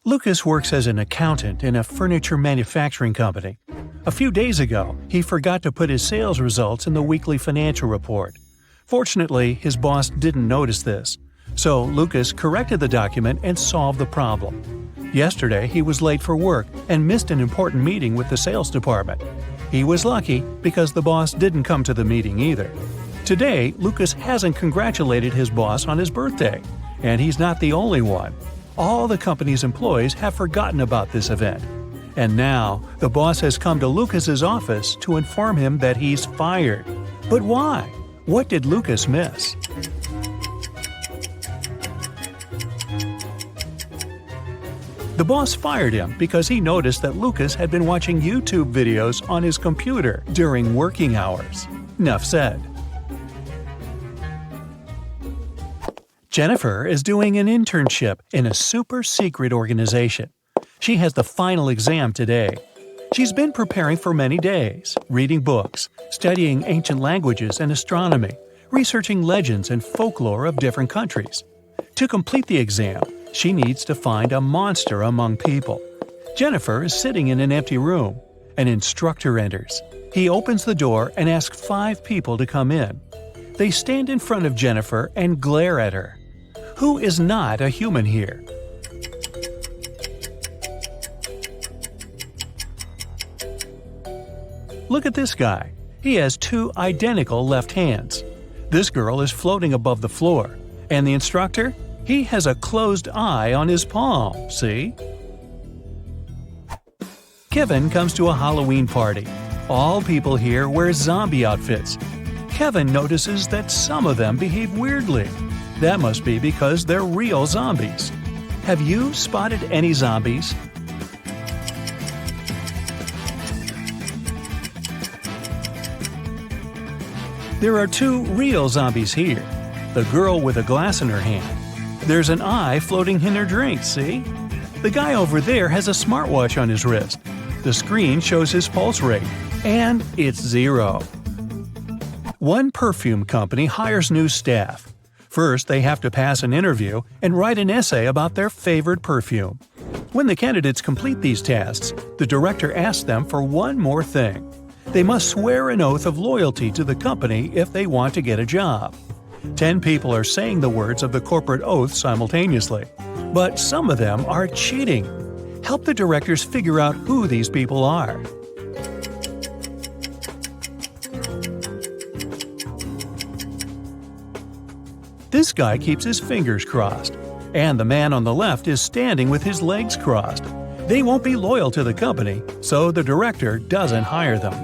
Lucas works as an accountant in a furniture manufacturing company. A few days ago, he forgot to put his sales results in the weekly financial report. Fortunately, his boss didn't notice this, so Lucas corrected the document and solved the problem. Yesterday, he was late for work and missed an important meeting with the sales department. He was lucky because the boss didn't come to the meeting either. Today, Lucas hasn't congratulated his boss on his birthday, and he's not the only one. All the company's employees have forgotten about this event. And now, the boss has come to Lucas's office to inform him that he's fired. But why? What did Lucas miss? The boss fired him because he noticed that Lucas had been watching YouTube videos on his computer during working hours. Enough said. Jennifer is doing an internship in a super-secret organization. She has the final exam today. She's been preparing for many days, reading books, studying ancient languages and astronomy, researching legends and folklore of different countries. To complete the exam, she needs to find a monster among people. Jennifer is sitting in an empty room. An instructor enters. He opens the door and asks 5 people to come in. They stand in front of Jennifer and glare at her. Who is not a human here? Look at this guy. He has 2 identical left hands. This girl is floating above the floor. And the instructor? He has a closed eye on his palm, see? Kevin comes to a Halloween party. All people here wear zombie outfits. Kevin notices that some of them behave weirdly. That must be because they're real zombies. Have you spotted any zombies? There are 2 real zombies here. The girl with a glass in her hand. There's an eye floating in her drink, see? The guy over there has a smartwatch on his wrist. The screen shows his pulse rate. And it's 0. One perfume company hires new staff. First, they have to pass an interview and write an essay about their favorite perfume. When the candidates complete these tasks, the director asks them for one more thing. They must swear an oath of loyalty to the company if they want to get a job. 10 people are saying the words of the corporate oath simultaneously. But some of them are cheating. Help the directors figure out who these people are. This guy keeps his fingers crossed, and the man on the left is standing with his legs crossed. They won't be loyal to the company, so the director doesn't hire them.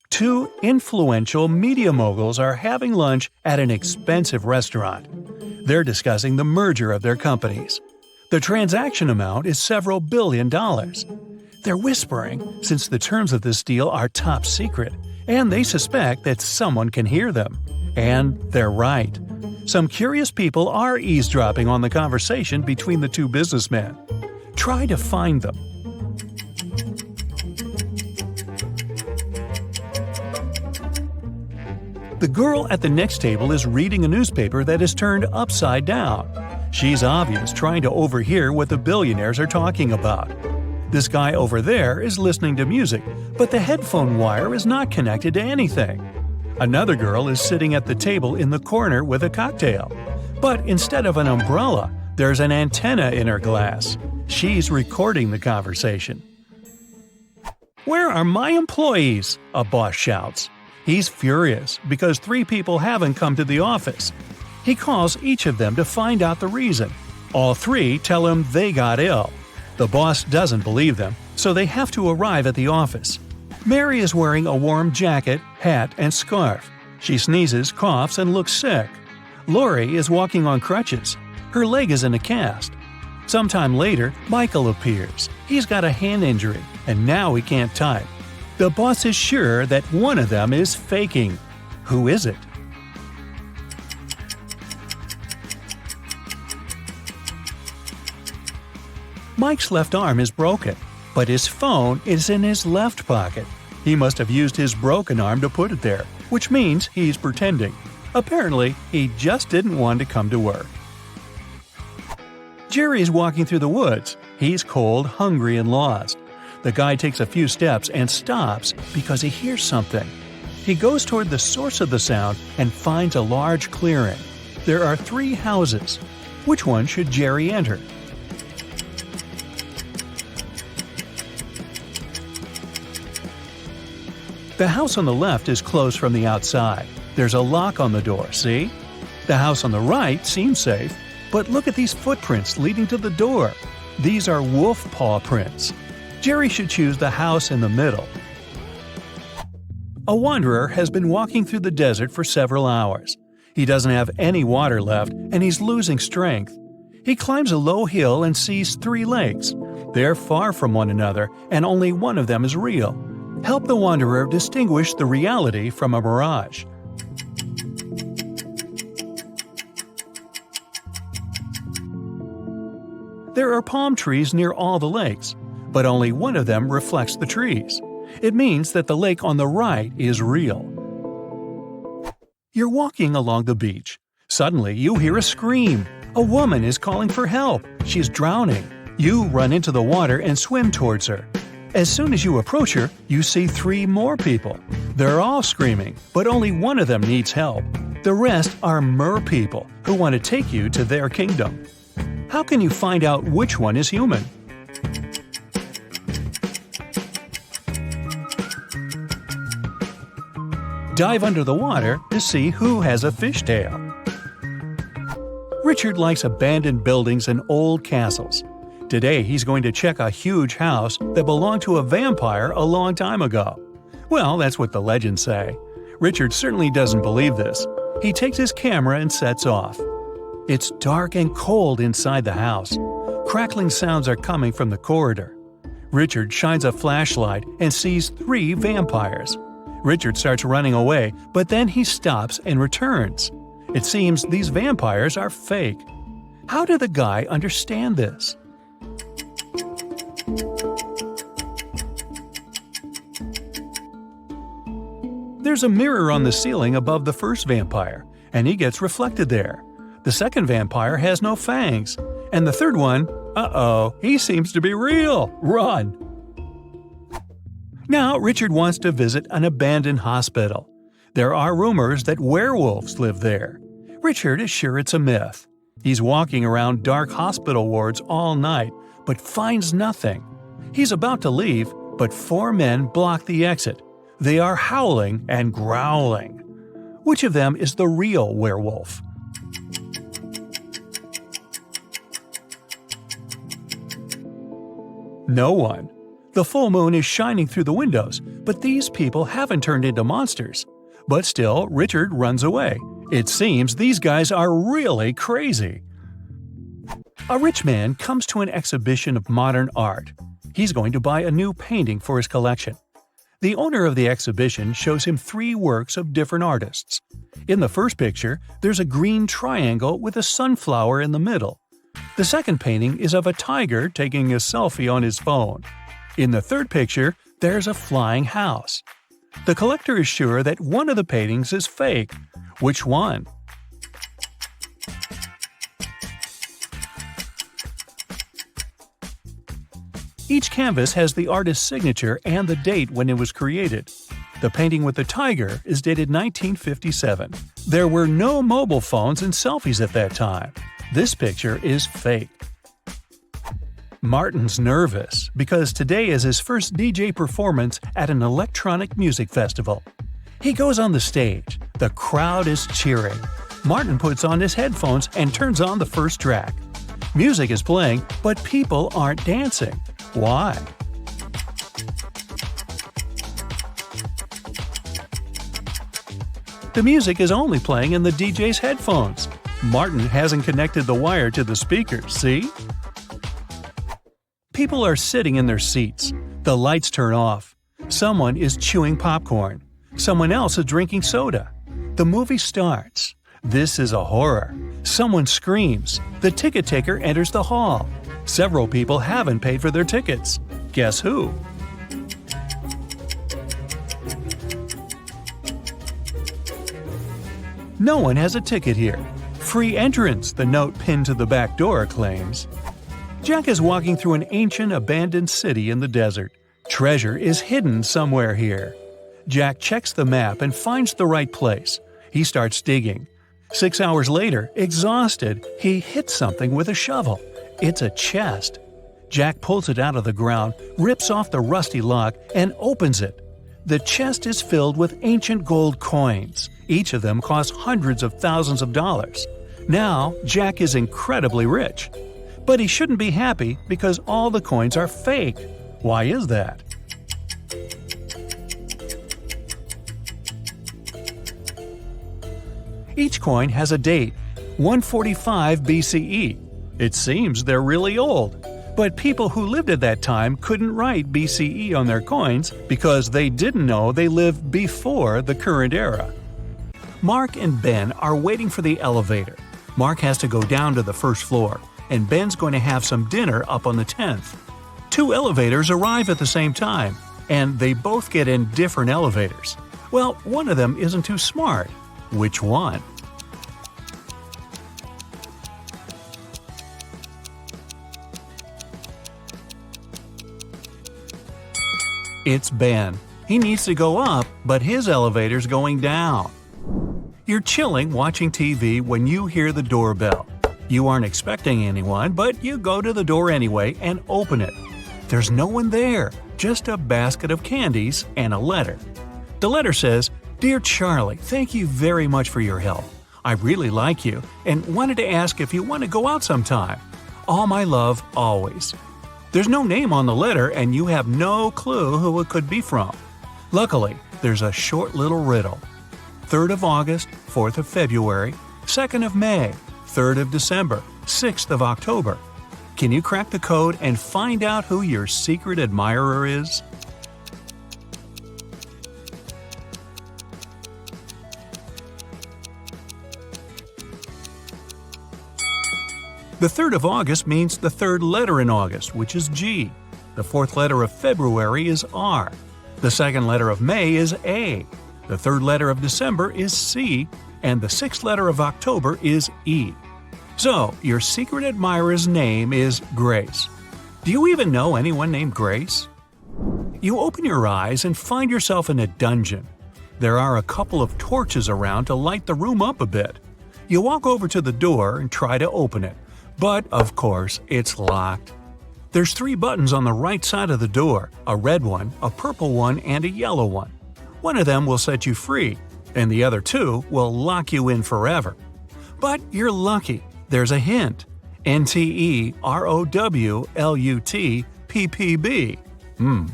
2 influential media moguls are having lunch at an expensive restaurant. They're discussing the merger of their companies. The transaction amount is several $billion. They're whispering since the terms of this deal are top secret, and they suspect that someone can hear them. And they're right. Some curious people are eavesdropping on the conversation between the 2 businessmen. Try to find them. The girl at the next table is reading a newspaper that is turned upside down. She's obvious trying to overhear what the billionaires are talking about. This guy over there is listening to music, but the headphone wire is not connected to anything. Another girl is sitting at the table in the corner with a cocktail. But instead of an umbrella, there's an antenna in her glass. She's recording the conversation. "Where are my employees?" a boss shouts. He's furious because 3 people haven't come to the office. He calls each of them to find out the reason. All 3 tell him they got ill. The boss doesn't believe them, so they have to arrive at the office. Mary is wearing a warm jacket, hat, and scarf. She sneezes, coughs, and looks sick. Lori is walking on crutches. Her leg is in a cast. Sometime later, Michael appears. He's got a hand injury, and now he can't type. The boss is sure that one of them is faking. Who is it? Mike's left arm is broken, but his phone is in his left pocket. He must have used his broken arm to put it there, which means he's pretending. Apparently, he just didn't want to come to work. Jerry is walking through the woods. He's cold, hungry, and lost. The guy takes a few steps and stops because he hears something. He goes toward the source of the sound and finds a large clearing. There are 3 houses. Which one should Jerry enter? The house on the left is closed from the outside. There's a lock on the door, see? The house on the right seems safe, but look at these footprints leading to the door. These are wolf paw prints. Jerry should choose the house in the middle. A wanderer has been walking through the desert for several hours. He doesn't have any water left and he's losing strength. He climbs a low hill and sees 3 lakes. They're far from one another and only one of them is real. Help the wanderer distinguish the reality from a mirage. There are palm trees near all the lakes, but only one of them reflects the trees. It means that the lake on the right is real. You're walking along the beach. Suddenly, you hear a scream. A woman is calling for help. She's drowning. You run into the water and swim towards her. As soon as you approach her, you see 3 more people. They're all screaming, but only one of them needs help. The rest are mer people who want to take you to their kingdom. How can you find out which one is human? Dive under the water to see who has a fishtail. Richard likes abandoned buildings and old castles. Today he's going to check a huge house that belonged to a vampire a long time ago. Well, that's what the legends say. Richard certainly doesn't believe this. He takes his camera and sets off. It's dark and cold inside the house. Crackling sounds are coming from the corridor. Richard shines a flashlight and sees 3 vampires. Richard starts running away, but then he stops and returns. It seems these vampires are fake. How did the guy understand this? There's a mirror on the ceiling above the first vampire, and he gets reflected there. The second vampire has no fangs, and the third one, he seems to be real. Run! Now Richard wants to visit an abandoned hospital. There are rumors that werewolves live there. Richard is sure it's a myth. He's walking around dark hospital wards all night, but finds nothing. He's about to leave, but 4 men block the exit. They are howling and growling. Which of them is the real werewolf? No one. The full moon is shining through the windows, but these people haven't turned into monsters. But still, Richard runs away. It seems these guys are really crazy. A rich man comes to an exhibition of modern art. He's going to buy a new painting for his collection. The owner of the exhibition shows him 3 works of different artists. In the first picture, there's a green triangle with a sunflower in the middle. The second painting is of a tiger taking a selfie on his phone. In the third picture, there's a flying house. The collector is sure that one of the paintings is fake. Which one? Each canvas has the artist's signature and the date when it was created. The painting with the tiger is dated 1957. There were no mobile phones and selfies at that time. This picture is fake. Martin's nervous because today is his first DJ performance at an electronic music festival. He goes on the stage. The crowd is cheering. Martin puts on his headphones and turns on the first track. Music is playing, but people aren't dancing. Why? The music is only playing in the DJ's headphones. Martin hasn't connected the wire to the speakers, see? People are sitting in their seats. The lights turn off. Someone is chewing popcorn. Someone else is drinking soda. The movie starts. This is a horror. Someone screams. The ticket taker enters the hall. Several people haven't paid for their tickets. Guess who? No one has a ticket here. Free entrance, the note pinned to the back door claims. Jack is walking through an ancient abandoned city in the desert. Treasure is hidden somewhere here. Jack checks the map and finds the right place. He starts digging. 6 hours later, exhausted, he hits something with a shovel. It's a chest. Jack pulls it out of the ground, rips off the rusty lock, and opens it. The chest is filled with ancient gold coins. Each of them costs hundreds of thousands of dollars. Now, Jack is incredibly rich. But he shouldn't be happy because all the coins are fake. Why is that? Each coin has a date, 145 BCE. It seems they're really old. But people who lived at that time couldn't write BCE on their coins because they didn't know they lived before the current era. Mark and Ben are waiting for the elevator. Mark has to go down to the first floor, and Ben's going to have some dinner up on the 10th. 2 elevators arrive at the same time, and they both get in different elevators. Well, one of them isn't too smart. Which one? It's Ben. He needs to go up, but his elevator's going down. You're chilling watching TV when you hear the doorbell. You aren't expecting anyone, but you go to the door anyway and open it. There's no one there, just a basket of candies and a letter. The letter says, "Dear Charlie, thank you very much for your help. I really like you and wanted to ask if you want to go out sometime. All my love, always." There's no name on the letter and you have no clue who it could be from. Luckily, there's a short little riddle. 3rd of August, 4th of February, 2nd of May, 3rd of December, 6th of October. Can you crack the code and find out who your secret admirer is? The 3rd of August means the 3rd letter in August, which is G. The 4th letter of February is R. The 2nd letter of May is A. The 3rd letter of December is C. And the 6th letter of October is E. So, your secret admirer's name is Grace. Do you even know anyone named Grace? You open your eyes and find yourself in a dungeon. There are a couple of torches around to light the room up a bit. You walk over to the door and try to open it. But, of course, it's locked. There's 3 buttons on the right side of the door, a red one, a purple one, and a yellow one. One of them will set you free, and the other 2 will lock you in forever. But you're lucky. There's a hint. NTEROWLUTPPB.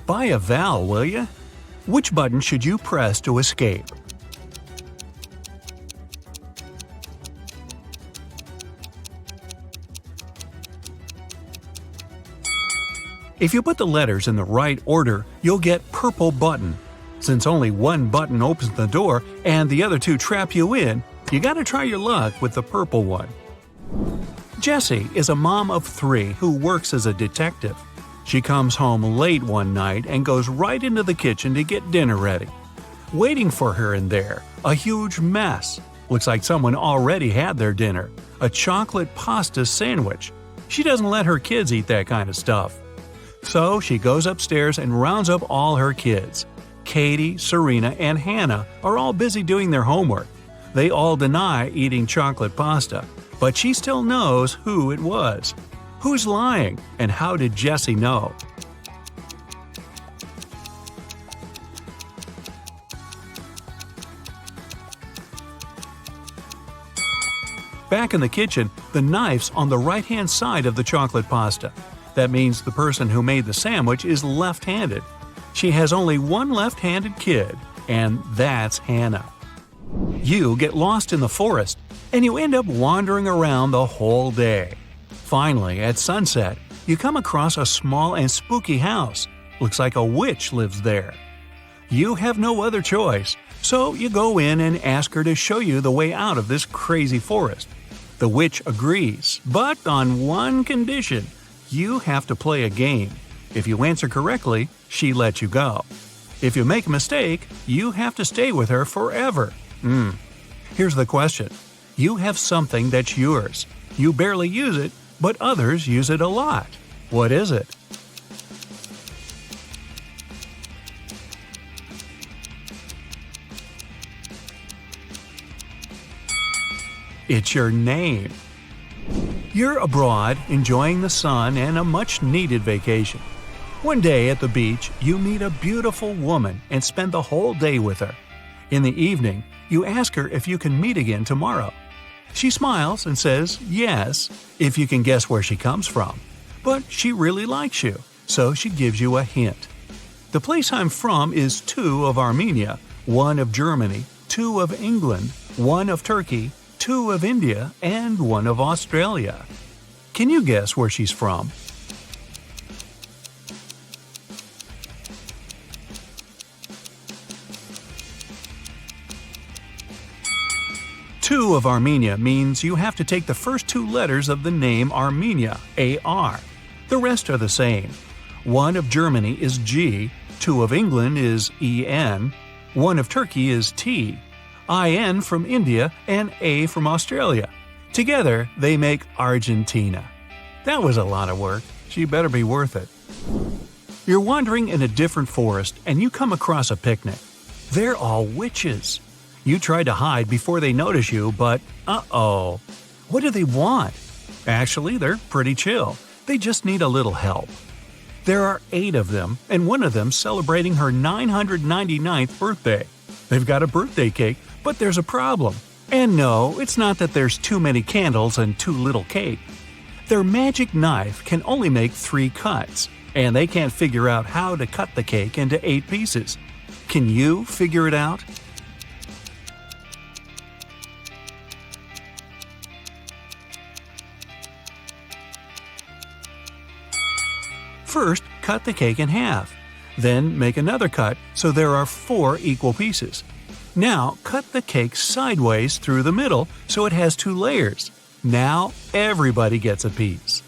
Buy a vowel, will ya? Which button should you press to escape? If you put the letters in the right order, you'll get purple button. Since only one button opens the door and the other 2 trap you in, you gotta try your luck with the purple one. Jessie is a mom of 3 who works as a detective. She comes home late one night and goes right into the kitchen to get dinner ready. Waiting for her in there, a huge mess. Looks like someone already had their dinner, a chocolate pasta sandwich. She doesn't let her kids eat that kind of stuff. So she goes upstairs and rounds up all her kids. Katie, Serena, and Hannah are all busy doing their homework. They all deny eating chocolate pasta, but she still knows who it was. Who's lying, and how did Jessie know? Back in the kitchen, the knife's on the right-hand side of the chocolate pasta. That means the person who made the sandwich is left-handed. She has only one left-handed kid, and that's Hannah. You get lost in the forest, and you end up wandering around the whole day. Finally, at sunset, you come across a small and spooky house. Looks like a witch lives there. You have no other choice, so you go in and ask her to show you the way out of this crazy forest. The witch agrees, but on one condition. You have to play a game. If you answer correctly, she lets you go. If you make a mistake, you have to stay with her forever. Here's the question. You have something that's yours. You barely use it, but others use it a lot. What is it? It's your name. You're abroad, enjoying the sun and a much-needed vacation. One day at the beach, you meet a beautiful woman and spend the whole day with her. In the evening, you ask her if you can meet again tomorrow. She smiles and says yes, if you can guess where she comes from. But she really likes you, so she gives you a hint. The place I'm from is 2 of Armenia, 1 of Germany, 2 of England, 1 of Turkey, 2 of India, and 1 of Australia. Can you guess where she's from? Two of Armenia means you have to take the first 2 letters of the name Armenia, A-R. The rest are the same. 1 of Germany is G, 2 of England is E-N, 1 of Turkey is T, I-N from India, and A from Australia. Together, they make Argentina. That was a lot of work. She better be worth it. You're wandering in a different forest and you come across a picnic. They're all witches. You try to hide before they notice you, but uh-oh. What do they want? Actually, they're pretty chill. They just need a little help. There are 8 of them, and one of them celebrating her 999th birthday. They've got a birthday cake, but there's a problem. And no, it's not that there's too many candles and too little cake. Their magic knife can only make 3 cuts, and they can't figure out how to cut the cake into 8 pieces. Can you figure it out? First, cut the cake in half. Then make another cut so there are 4 equal pieces. Now, cut the cake sideways through the middle so it has 2 layers. Now, everybody gets a piece.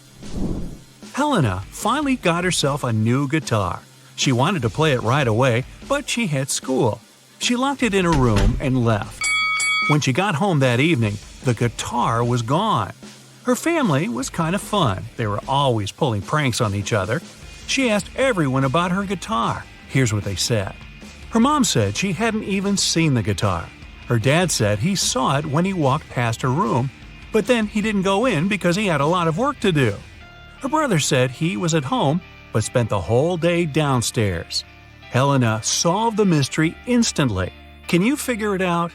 Helena finally got herself a new guitar. She wanted to play it right away, but she had school. She locked it in her room and left. When she got home that evening, the guitar was gone. Her family was kind of fun. They were always pulling pranks on each other. She asked everyone about her guitar. Here's what they said. Her mom said she hadn't even seen the guitar. Her dad said he saw it when he walked past her room, but then he didn't go in because he had a lot of work to do. Her brother said he was at home, but spent the whole day downstairs. Helena solved the mystery instantly. Can you figure it out?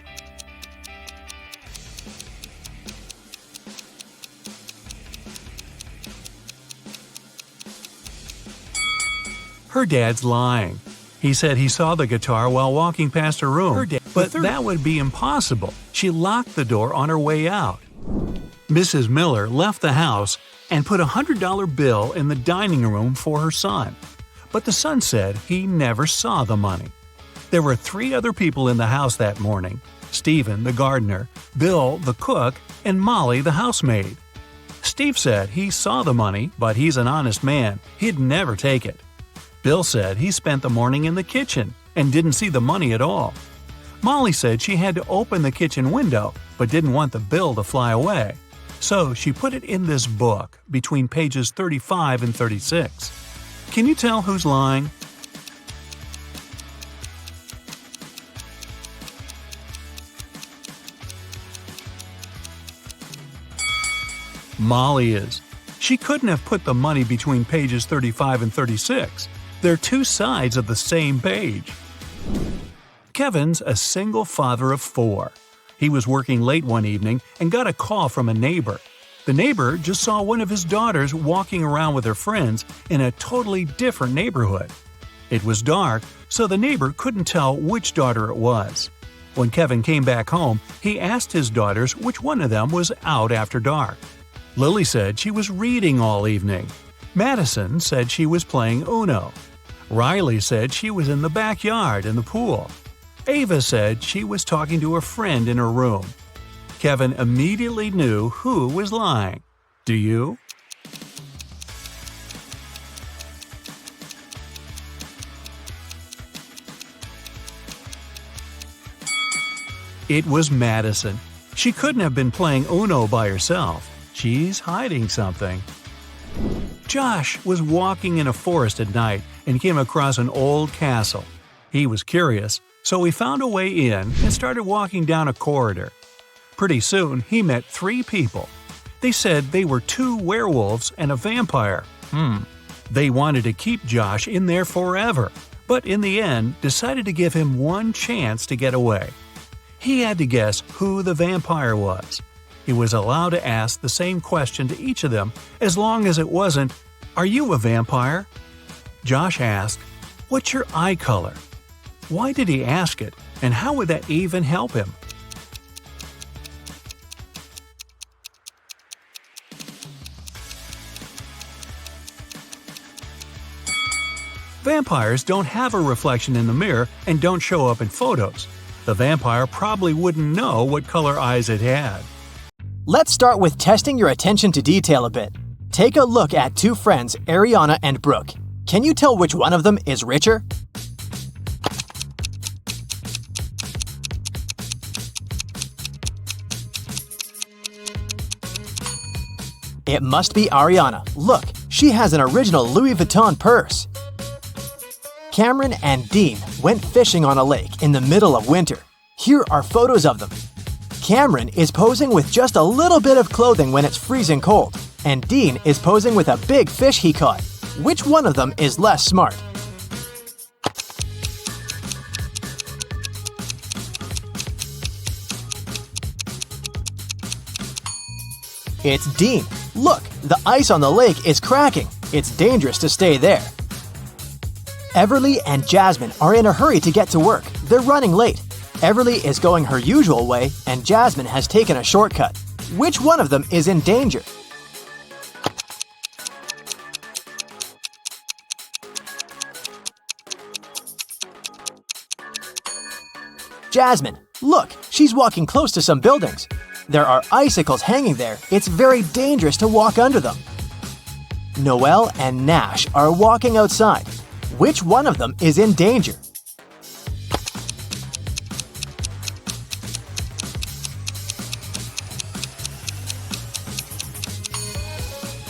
Her dad's lying. He said he saw the guitar while walking past her room, but that would be impossible. She locked the door on her way out. Mrs. Miller left the house and put a $100 bill in the dining room for her son. But the son said he never saw the money. There were 3 other people in the house that morning: Stephen, the gardener, Bill, the cook, and Molly, the housemaid. Steve said he saw the money, but he's an honest man. He'd never take it. Bill said he spent the morning in the kitchen and didn't see the money at all. Molly said she had to open the kitchen window but didn't want the bill to fly away. So she put it in this book between pages 35 and 36. Can you tell who's lying? Molly is. She couldn't have put the money between pages 35 and 36. They're 2 sides of the same page. Kevin's a single father of 4. He was working late one evening and got a call from a neighbor. The neighbor just saw one of his daughters walking around with her friends in a totally different neighborhood. It was dark, so the neighbor couldn't tell which daughter it was. When Kevin came back home, he asked his daughters which one of them was out after dark. Lily said she was reading all evening. Madison said she was playing Uno. Riley said she was in the backyard in the pool. Ava said she was talking to a friend in her room. Kevin immediately knew who was lying. Do you? It was Madison. She couldn't have been playing Uno by herself. She's hiding something. Josh was walking in a forest at night and came across an old castle. He was curious, so he found a way in and started walking down a corridor. Pretty soon, he met 3 people. They said they were 2 werewolves and a vampire. They wanted to keep Josh in there forever, but in the end decided to give him one chance to get away. He had to guess who the vampire was. He was allowed to ask the same question to each of them as long as it wasn't, "Are you a vampire?" Josh asked, "What's your eye color?" Why did he ask it, and how would that even help him? Vampires don't have a reflection in the mirror and don't show up in photos. The vampire probably wouldn't know what color eyes it had. Let's start with testing your attention to detail a bit. Take a look at 2 friends, Ariana and Brooke. Can you tell which one of them is richer? It must be Ariana. Look, she has an original Louis Vuitton purse. Cameron and Dean went fishing on a lake in the middle of winter. Here are photos of them. Cameron is posing with just a little bit of clothing when it's freezing cold, and Dean is posing with a big fish he caught. Which one of them is less smart? It's Dean. Look, the ice on the lake is cracking. It's dangerous to stay there. Everly and Jasmine are in a hurry to get to work. They're running late. Everly is going her usual way, and Jasmine has taken a shortcut. Which one of them is in danger? Jasmine, look, she's walking close to some buildings. There are icicles hanging there. It's very dangerous to walk under them. Noelle and Nash are walking outside. Which one of them is in danger?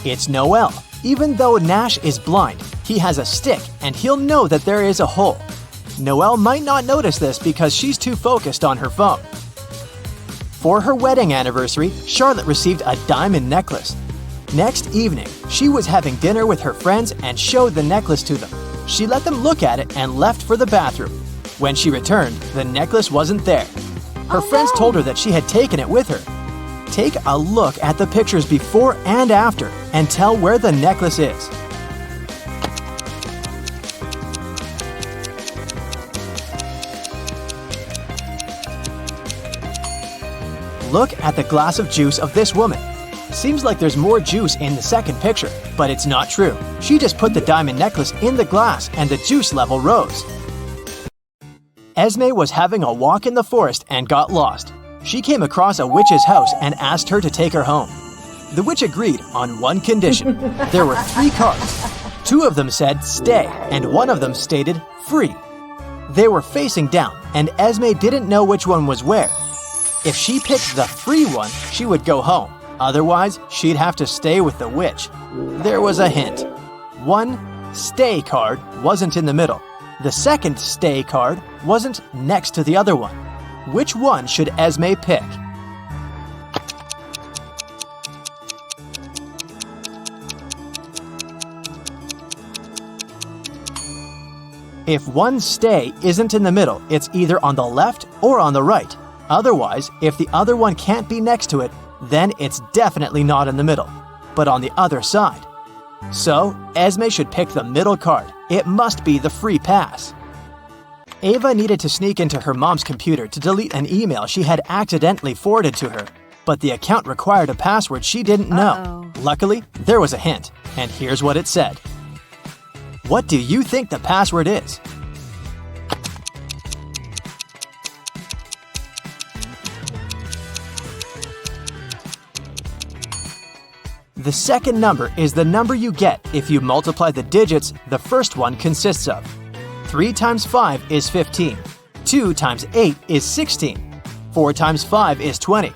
It's Noelle. Even though Nash is blind, he has a stick and he'll know that there is a hole. Noelle might not notice this because she's too focused on her phone. For her wedding anniversary, Charlotte received a diamond necklace. Next evening, she was having dinner with her friends and showed the necklace to them. She let them look at it and left for the bathroom. When she returned, the necklace wasn't there. Her friends told her that she had taken it with her. Take a look at the pictures before and after and tell where the necklace is. Look at the glass of juice of this woman. Seems like there's more juice in the second picture, but it's not true. She just put the diamond necklace in the glass and the juice level rose. Esme was having a walk in the forest and got lost. She came across a witch's house and asked her to take her home. The witch agreed on one condition. There were 3 cards. 2 of them said stay and 1 of them stated free. They were facing down and Esme didn't know which one was where. If she picked the free one, she would go home. Otherwise, she'd have to stay with the witch. There was a hint. 1 stay card wasn't in the middle. The second stay card wasn't next to the other one. Which one should Esme pick? If 1 stay isn't in the middle, it's either on the left or on the right. Otherwise, if the other one can't be next to it, then it's definitely not in the middle, but on the other side. So, Esme should pick the middle card. It must be the free pass. Ava needed to sneak into her mom's computer to delete an email she had accidentally forwarded to her, but the account required a password she didn't know. Luckily, there was a hint, and here's what it said. What do you think the password is? The second number is the number you get if you multiply the digits the first one consists of. 3 times 5 is 15. 2 times 8 is 16. 4 times 5 is 20.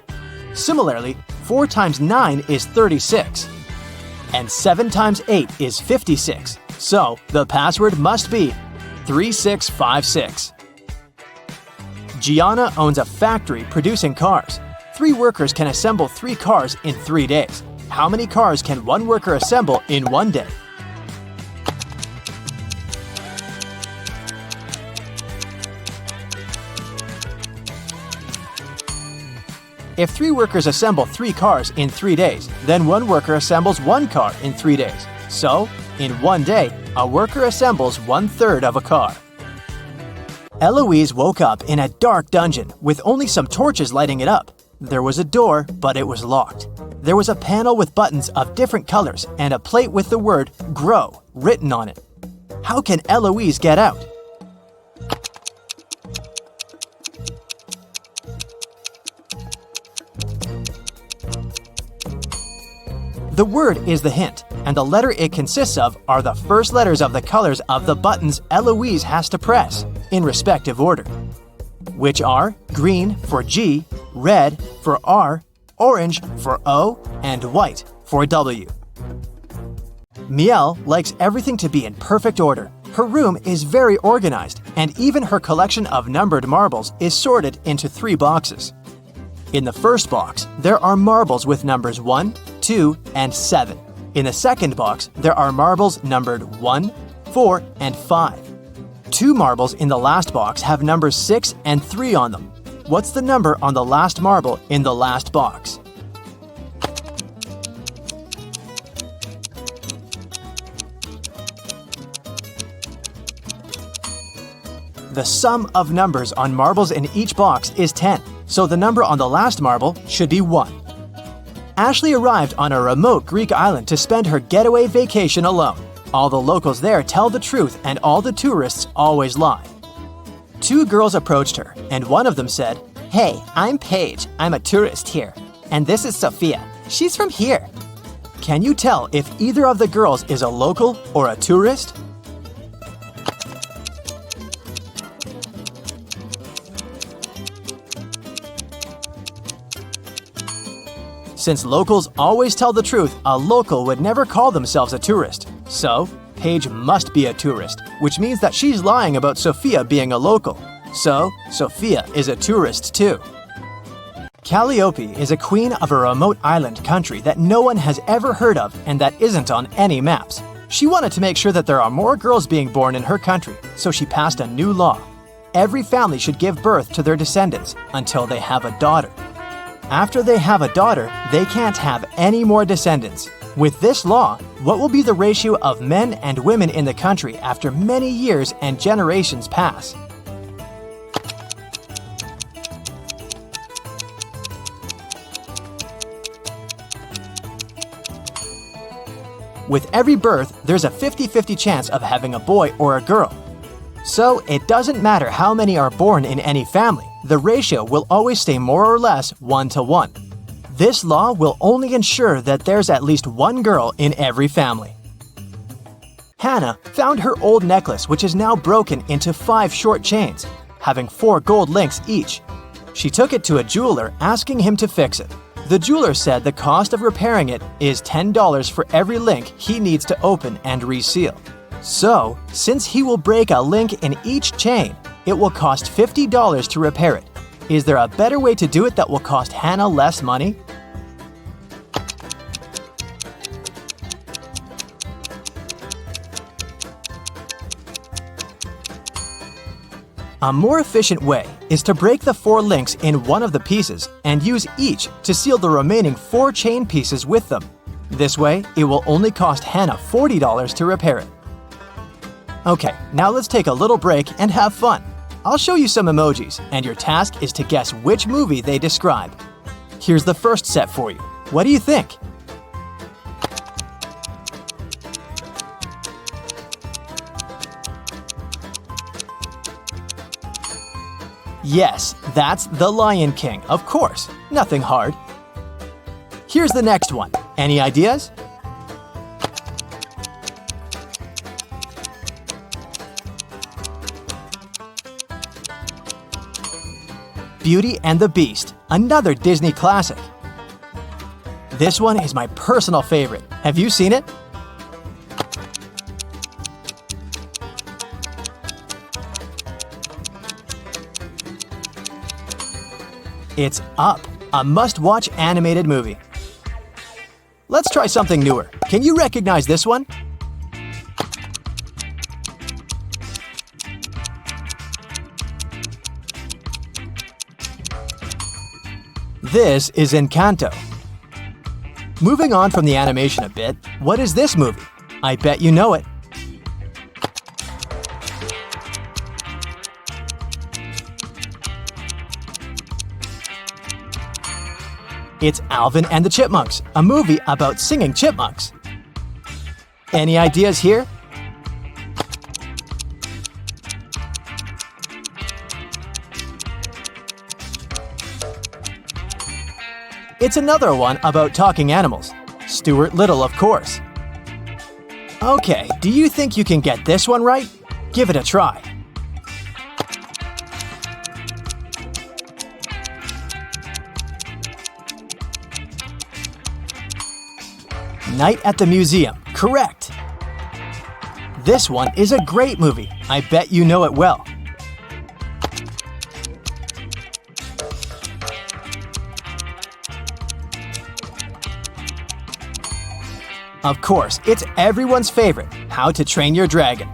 Similarly, 4 times 9 is 36. And 7 times 8 is 56. So the password must be 3656. Gianna owns a factory producing cars. 3 workers can assemble 3 cars in 3 days. How many cars can 1 worker assemble in 1 day? If 3 workers assemble 3 cars in 3 days, then 1 worker assembles 1 car in 3 days. So, in 1 day, a worker assembles 1/3 of a car. Eloise woke up in a dark dungeon with only some torches lighting it up. There was a door, but it was locked. There was a panel with buttons of different colors and a plate with the word "Grow" written on it. How can Eloise get out? The word is the hint, and the letter it consists of are the first letters of the colors of the buttons Eloise has to press, in respective order, which are green for G, red for R, orange for O, and white for W. Miel likes everything to be in perfect order. Her room is very organized, and even her collection of numbered marbles is sorted into 3 boxes. In the first box, there are marbles with numbers 1, 2, and 7. In the second box, there are marbles numbered 1, 4, and 5. 2 marbles in the last box have numbers 6 and 3 on them. What's the number on the last marble in the last box? The sum of numbers on marbles in each box is 10, so the number on the last marble should be 1. Ashley arrived on a remote Greek island to spend her getaway vacation alone. All the locals there tell the truth and all the tourists always lie. 2 girls approached her, and one of them said, "Hey, I'm Paige. I'm a tourist here. And this is Sophia. She's from here." Can you tell if either of the girls is a local or a tourist? Since locals always tell the truth, a local would never call themselves a tourist. So, Paige must be a tourist, which means that she's lying about Sophia being a local. So, Sophia is a tourist too. Calliope is a queen of a remote island country that no one has ever heard of and that isn't on any maps. She wanted to make sure that there are more girls being born in her country, so she passed a new law. Every family should give birth to their descendants until they have a daughter. After they have a daughter, they can't have any more descendants. With this law, what will be the ratio of men and women in the country after many years and generations pass? With every birth, there's a 50-50 chance of having a boy or a girl. So it doesn't matter how many are born in any family, the ratio will always stay more or less 1-to-1. This law will only ensure that there's at least one girl in every family. Hannah found her old necklace, which is now broken into 5 short chains, having 4 gold links each. She took it to a jeweler, asking him to fix it. The jeweler said the cost of repairing it is $10 for every link he needs to open and reseal. So, since he will break a link in each chain, it will cost $50 to repair it. Is there a better way to do it that will cost Hannah less money? A more efficient way is to break the 4 links in one of the pieces and use each to seal the remaining 4 chain pieces with them. This way, it will only cost Hannah $40 to repair it. Okay, now let's take a little break and have fun. I'll show you some emojis, and your task is to guess which movie they describe. Here's the first set for you. What do you think? Yes, that's The Lion King, of course. Nothing hard. Here's the next one. Any ideas? Beauty and the Beast, another Disney classic. This one is my personal favorite. Have you seen it? It's Up, a must-watch animated movie. Let's try something newer. Can you recognize this one? This is Encanto. Moving on from the animation a bit, what is this movie? I bet you know it. It's Alvin and the Chipmunks, a movie about singing chipmunks. Any ideas here? It's another one about talking animals. Stuart Little, of course. Okay, do you think you can get this one right? Give it a try. Night at the Museum, correct. This one is a great movie. I bet you know it well. Of course, it's everyone's favorite, How to Train Your Dragon.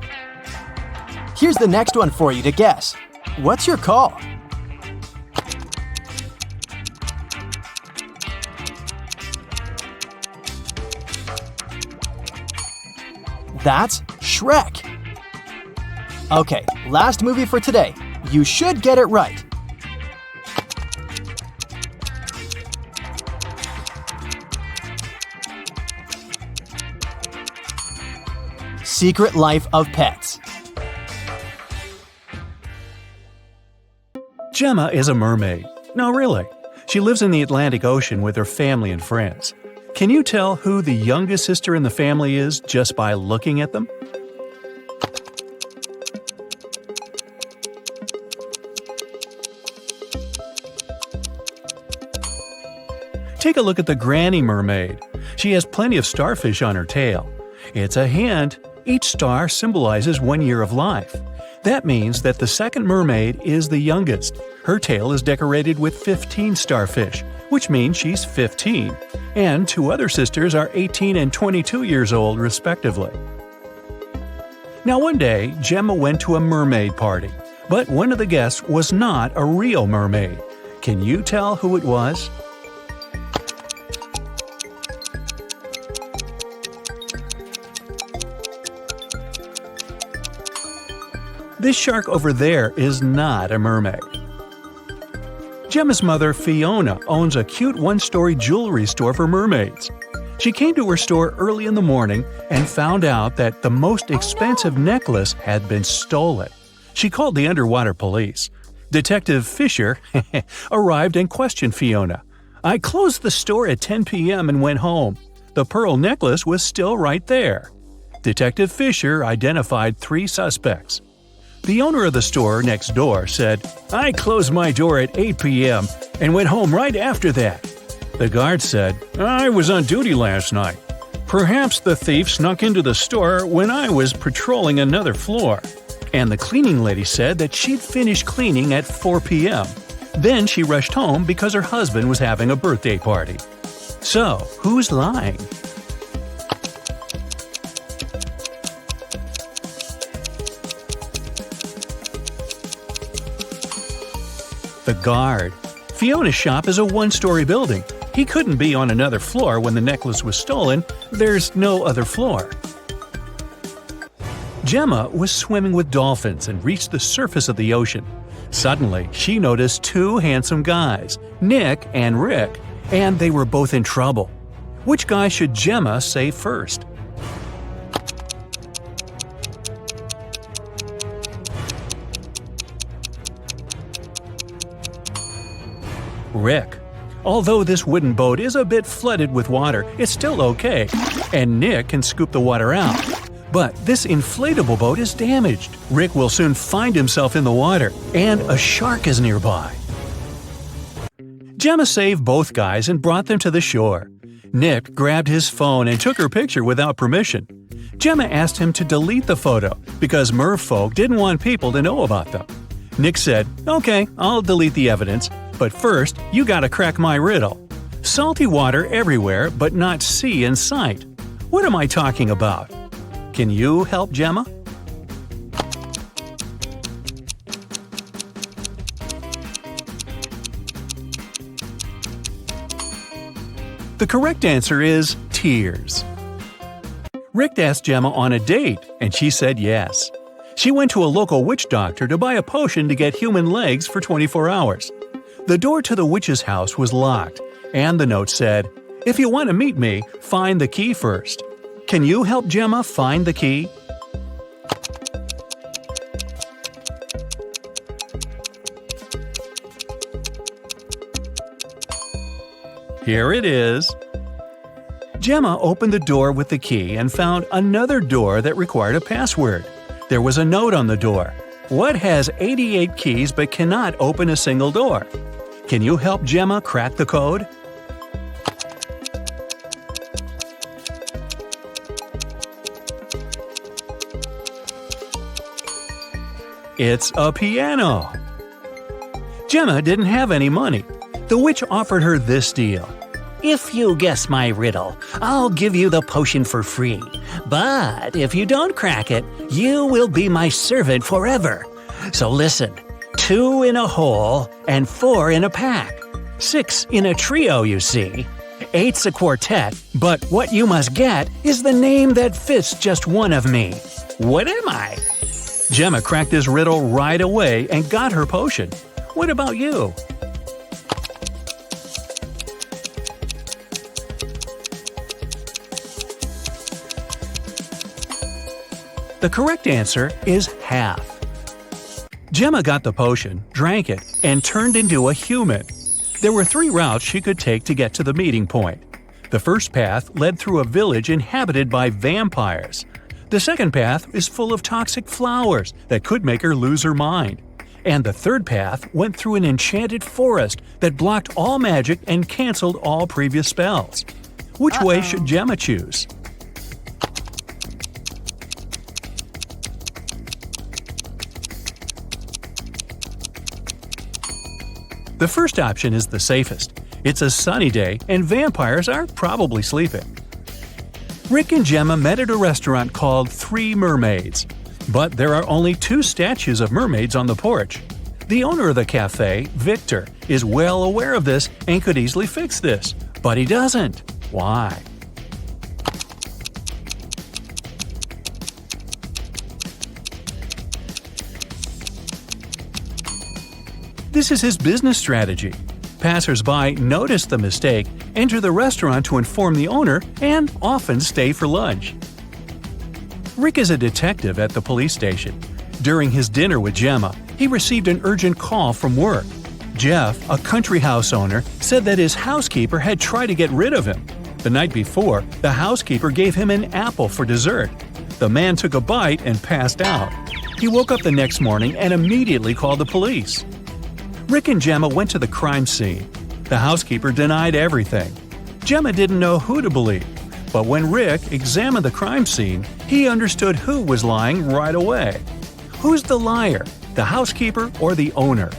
Here's the next one for you to guess. What's your call? That's Shrek. Okay, last movie for today. You should get it right. Secret Life of Pets. Gemma is a mermaid. No, really. She lives in the Atlantic Ocean with her family and friends. Can you tell who the youngest sister in the family is just by looking at them? Take a look at the granny mermaid. She has plenty of starfish on her tail. It's a hint. Each star symbolizes 1 year of life. That means that the second mermaid is the youngest. Her tail is decorated with 15 starfish, which means she's 15. And 2 other sisters are 18 and 22 years old, respectively. Now one day, Gemma went to a mermaid party, but one of the guests was not a real mermaid. Can you tell who it was? This shark over there is not a mermaid. Gemma's mother, Fiona, owns a cute one-story jewelry store for mermaids. She came to her store early in the morning and found out that the most expensive necklace had been stolen. She called the underwater police. Detective Fisher arrived and questioned Fiona. "I closed the store at 10 p.m. and went home. The pearl necklace was still right there." Detective Fisher identified 3 suspects. The owner of the store next door said, "I closed my door at 8 p.m. and went home right after that." The guard said, "I was on duty last night. Perhaps the thief snuck into the store when I was patrolling another floor." And the cleaning lady said that she'd finished cleaning at 4 p.m. Then she rushed home because her husband was having a birthday party. So, who's lying? The guard. Fiona's shop is a one-story building. He couldn't be on another floor when the necklace was stolen. There's no other floor. Gemma was swimming with dolphins and reached the surface of the ocean. Suddenly, she noticed 2 handsome guys, Nick and Rick, and they were both in trouble. Which guy should Gemma save first? Rick. Although this wooden boat is a bit flooded with water, it's still okay, and Nick can scoop the water out. But this inflatable boat is damaged. Rick will soon find himself in the water, and a shark is nearby. Gemma saved both guys and brought them to the shore. Nick grabbed his phone and took her picture without permission. Gemma asked him to delete the photo because merfolk didn't want people to know about them. Nick said, "Okay, I'll delete the evidence, but first, you gotta crack my riddle. Salty water everywhere, but not sea in sight. What am I talking about? Can you help Gemma?" The correct answer is tears. Rick asked Gemma on a date, and she said yes. She went to a local witch doctor to buy a potion to get human legs for 24 hours. The door to the witch's house was locked, and the note said, "If you want to meet me, find the key first." Can you help Gemma find the key? Here it is. Gemma opened the door with the key and found another door that required a password. There was a note on the door. What has 88 keys but cannot open a single door? Can you help Gemma crack the code? It's a piano. Gemma didn't have any money. The witch offered her this deal. If you guess my riddle, I'll give you the potion for free. But if you don't crack it, you will be my servant forever. So listen, 2 in a hole and 4 in a pack. 6 in a trio, you see. 8's a quartet, but what you must get is the name that fits just one of me. What am I? Gemma cracked this riddle right away and got her potion. What about you? The correct answer is half. Gemma got the potion, drank it, and turned into a human. There were 3 routes she could take to get to the meeting point. The first path led through a village inhabited by vampires. The second path is full of toxic flowers that could make her lose her mind. And the third path went through an enchanted forest that blocked all magic and canceled all previous spells. Which way should Gemma choose? The first option is the safest. It's a sunny day and vampires are probably sleeping. Rick and Gemma met at a restaurant called 3 Mermaids. But there are only 2 statues of mermaids on the porch. The owner of the cafe, Victor, is well aware of this and could easily fix this. But he doesn't. Why? This is his business strategy. Passers-by notice the mistake, enter the restaurant to inform the owner, and often stay for lunch. Rick is a detective at the police station. During his dinner with Gemma, he received an urgent call from work. Jeff, a country house owner, said that his housekeeper had tried to get rid of him. The night before, the housekeeper gave him an apple for dessert. The man took a bite and passed out. He woke up the next morning and immediately called the police. Rick and Gemma went to the crime scene. The housekeeper denied everything. Gemma didn't know who to believe, but when Rick examined the crime scene, he understood who was lying right away. Who's the liar, the housekeeper or the owner?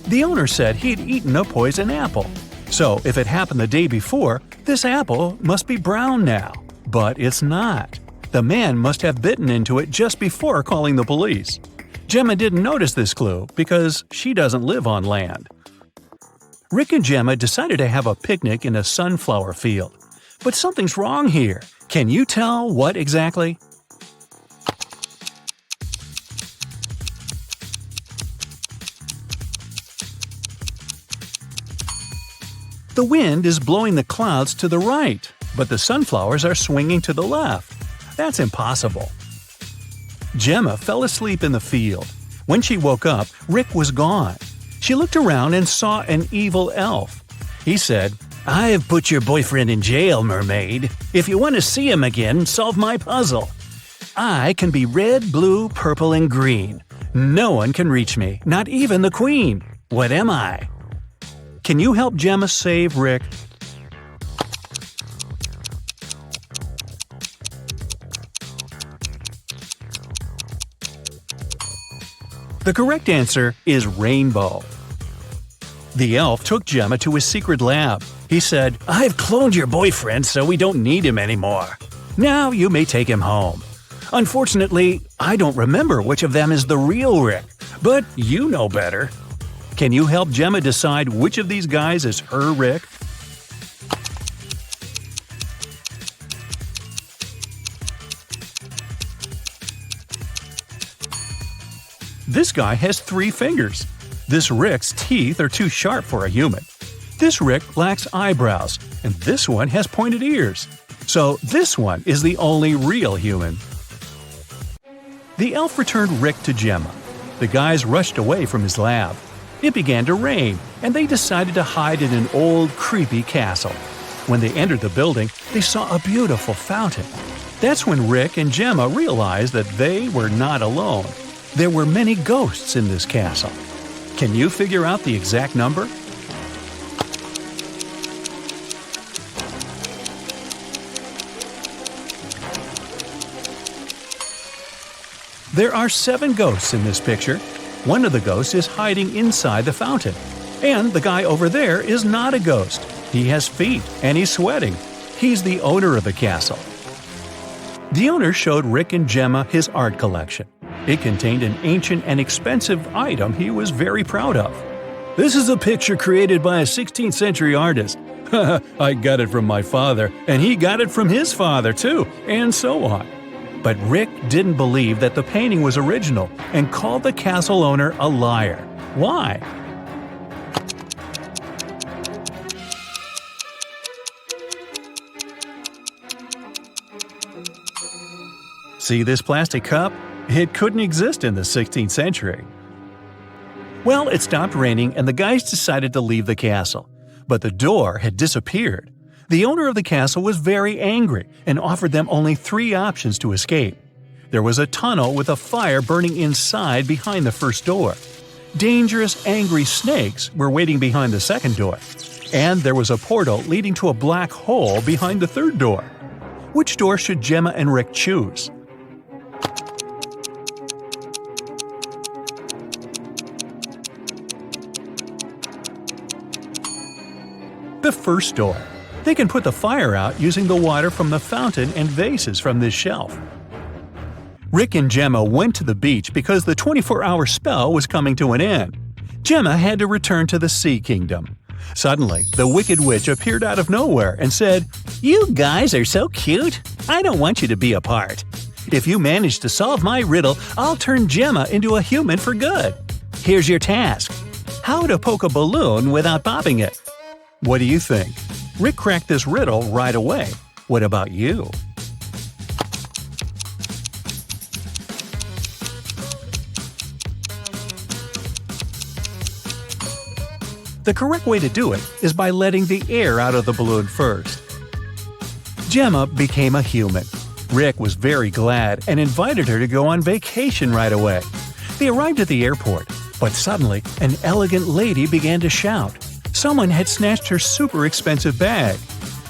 The owner said he'd eaten a poison apple. So if it happened the day before, this apple must be brown now. But it's not. The man must have bitten into it just before calling the police. Gemma didn't notice this clue because she doesn't live on land. Rick and Gemma decided to have a picnic in a sunflower field. But something's wrong here. Can you tell what exactly? The wind is blowing the clouds to the right, but the sunflowers are swinging to the left. That's impossible. Gemma fell asleep in the field. When she woke up, Rick was gone. She looked around and saw an evil elf. He said, "I've put your boyfriend in jail, mermaid. If you want to see him again, solve my puzzle." I can be red, blue, purple, and green. No one can reach me, not even the queen. What am I? Can you help Gemma save Rick? The correct answer is rainbow. The elf took Gemma to his secret lab. He said, I've cloned your boyfriend so we don't need him anymore. Now you may take him home. Unfortunately, I don't remember which of them is the real Rick, but you know better. Can you help Gemma decide which of these guys is her Rick? This guy has 3 fingers. This Rick's teeth are too sharp for a human. This Rick lacks eyebrows, and this one has pointed ears. So this one is the only real human. The elf returned Rick to Gemma. The guys rushed away from his lab. It began to rain, and they decided to hide in an old, creepy castle. When they entered the building, they saw a beautiful fountain. That's when Rick and Gemma realized that they were not alone. There were many ghosts in this castle. Can you figure out the exact number? There are 7 ghosts in this picture. One of the ghosts is hiding inside the fountain. And the guy over there is not a ghost. He has feet and he's sweating. He's the owner of the castle. The owner showed Rick and Gemma his art collection. It contained an ancient and expensive item he was very proud of. This is a picture created by a 16th century artist. I got it from my father, and he got it from his father too, and so on. But Rick didn't believe that the painting was original and called the castle owner a liar. Why? See this plastic cup? It couldn't exist in the 16th century. Well, it stopped raining and the guys decided to leave the castle. But the door had disappeared. The owner of the castle was very angry and offered them only 3 options to escape. There was a tunnel with a fire burning inside behind the first door. Dangerous, angry snakes were waiting behind the second door. And there was a portal leading to a black hole behind the third door. Which door should Gemma and Rick choose? The first door. They can put the fire out using the water from the fountain and vases from this shelf. Rick and Gemma went to the beach because the 24-hour spell was coming to an end. Gemma had to return to the Sea Kingdom. Suddenly, the Wicked Witch appeared out of nowhere and said, You guys are so cute. I don't want you to be apart. If you manage to solve my riddle, I'll turn Gemma into a human for good. Here's your task. How to poke a balloon without popping it. What do you think? Rick cracked this riddle right away. What about you? The correct way to do it is by letting the air out of the balloon first. Gemma became a human. Rick was very glad and invited her to go on vacation right away. They arrived at the airport, but suddenly an elegant lady began to shout. Someone had snatched her super expensive bag.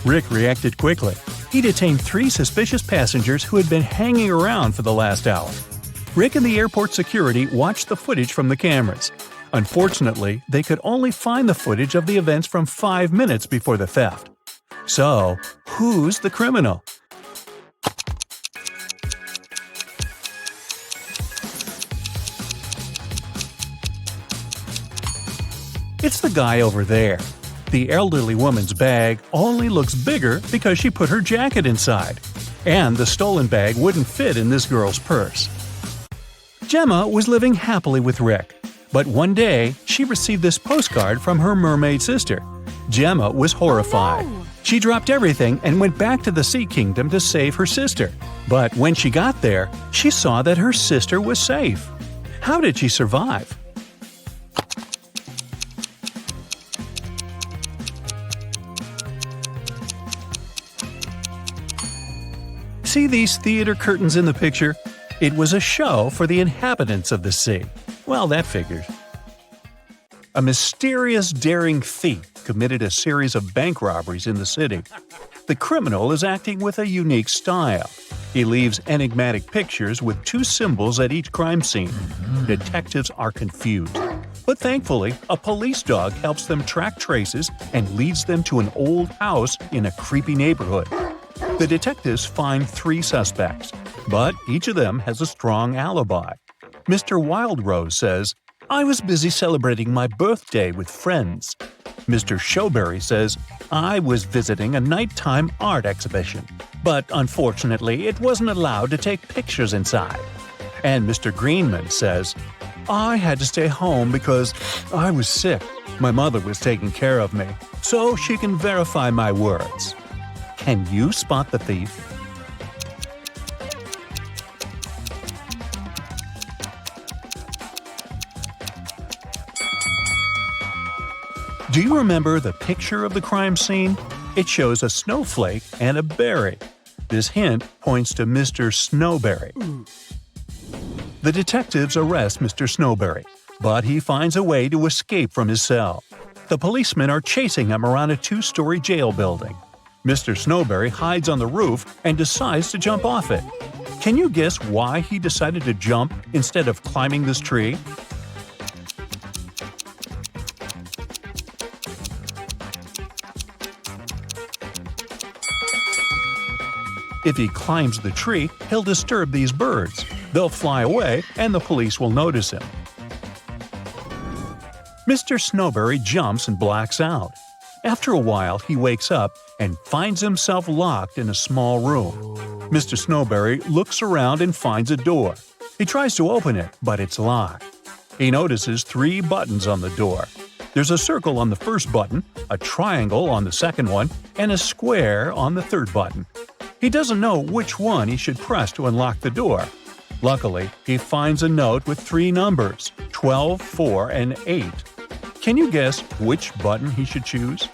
Rick reacted quickly. He detained 3 suspicious passengers who had been hanging around for the last hour. Rick and the airport security watched the footage from the cameras. Unfortunately, they could only find the footage of the events from 5 minutes before the theft. So, who's the criminal? It's the guy over there. The elderly woman's bag only looks bigger because she put her jacket inside. And the stolen bag wouldn't fit in this girl's purse. Gemma was living happily with Rick. But one day, she received this postcard from her mermaid sister. Gemma was horrified. She dropped everything and went back to the Sea Kingdom to save her sister. But when she got there, she saw that her sister was safe. How did she survive? See these theater curtains in the picture? It was a show for the inhabitants of the sea. Well, that figures. A mysterious, daring thief committed a series of bank robberies in the city. The criminal is acting with a unique style. He leaves enigmatic pictures with two symbols at each crime scene. Detectives are confused. But thankfully, a police dog helps them track traces and leads them to an old house in a creepy neighborhood. The detectives find 3 suspects, but each of them has a strong alibi. Mr. Wildrose says, "I was busy celebrating my birthday with friends." Mr. Showberry says, "I was visiting a nighttime art exhibition, but unfortunately it wasn't allowed to take pictures inside." And Mr. Greenman says, "I had to stay home because I was sick. My mother was taking care of me, so she can verify my words." Can you spot the thief? Do you remember the picture of the crime scene? It shows a snowflake and a berry. This hint points to Mr. Snowberry. The detectives arrest Mr. Snowberry, but he finds a way to escape from his cell. The policemen are chasing him around a 2-story jail building. Mr. Snowberry hides on the roof and decides to jump off it. Can you guess why he decided to jump instead of climbing this tree? If he climbs the tree, he'll disturb these birds. They'll fly away and the police will notice him. Mr. Snowberry jumps and blacks out. After a while, he wakes up and finds himself locked in a small room. Mr. Snowberry looks around and finds a door. He tries to open it, but it's locked. He notices 3 buttons on the door. There's a circle on the first button, a triangle on the second one, and a square on the third button. He doesn't know which one he should press to unlock the door. Luckily, he finds a note with 3 numbers, 12, 4, and 8. Can you guess which button he should choose?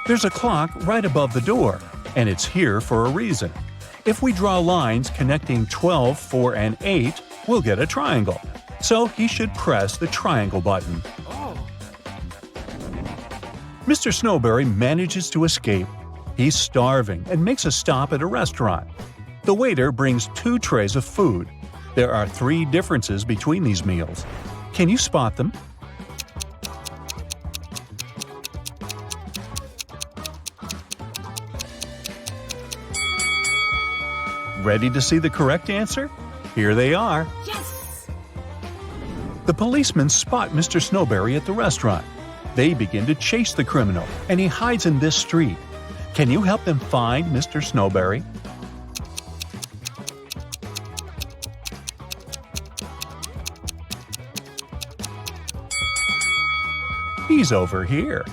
There's a clock right above the door, and it's here for a reason. If we draw lines connecting 12, 4, and 8, we'll get a triangle. So he should press the triangle button. Mr. Snowberry manages to escape. He's starving and makes a stop at a restaurant. The waiter brings 2 trays of food. There are 3 differences between these meals. Can you spot them? Ready to see the correct answer? Here they are. Yes! The policemen spot Mr. Snowberry at the restaurant. They begin to chase the criminal, and he hides in this street. Can you help them find Mr. Snowberry? He's over here.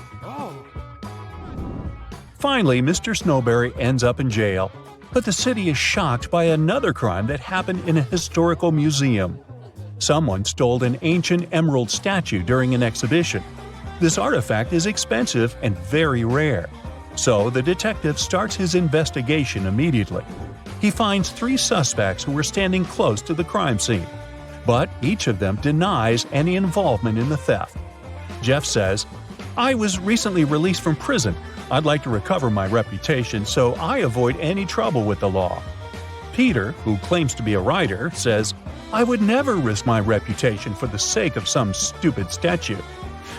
Finally, Mr. Snowberry ends up in jail. But the city is shocked by another crime that happened in a historical museum. Someone stole an ancient emerald statue during an exhibition. This artifact is expensive and very rare. So the detective starts his investigation immediately. He finds 3 suspects who were standing close to the crime scene. But each of them denies any involvement in the theft. Jeff says, "I was recently released from prison. I'd like to recover my reputation, so I avoid any trouble with the law." Peter, who claims to be a writer, says, "I would never risk my reputation for the sake of some stupid statue."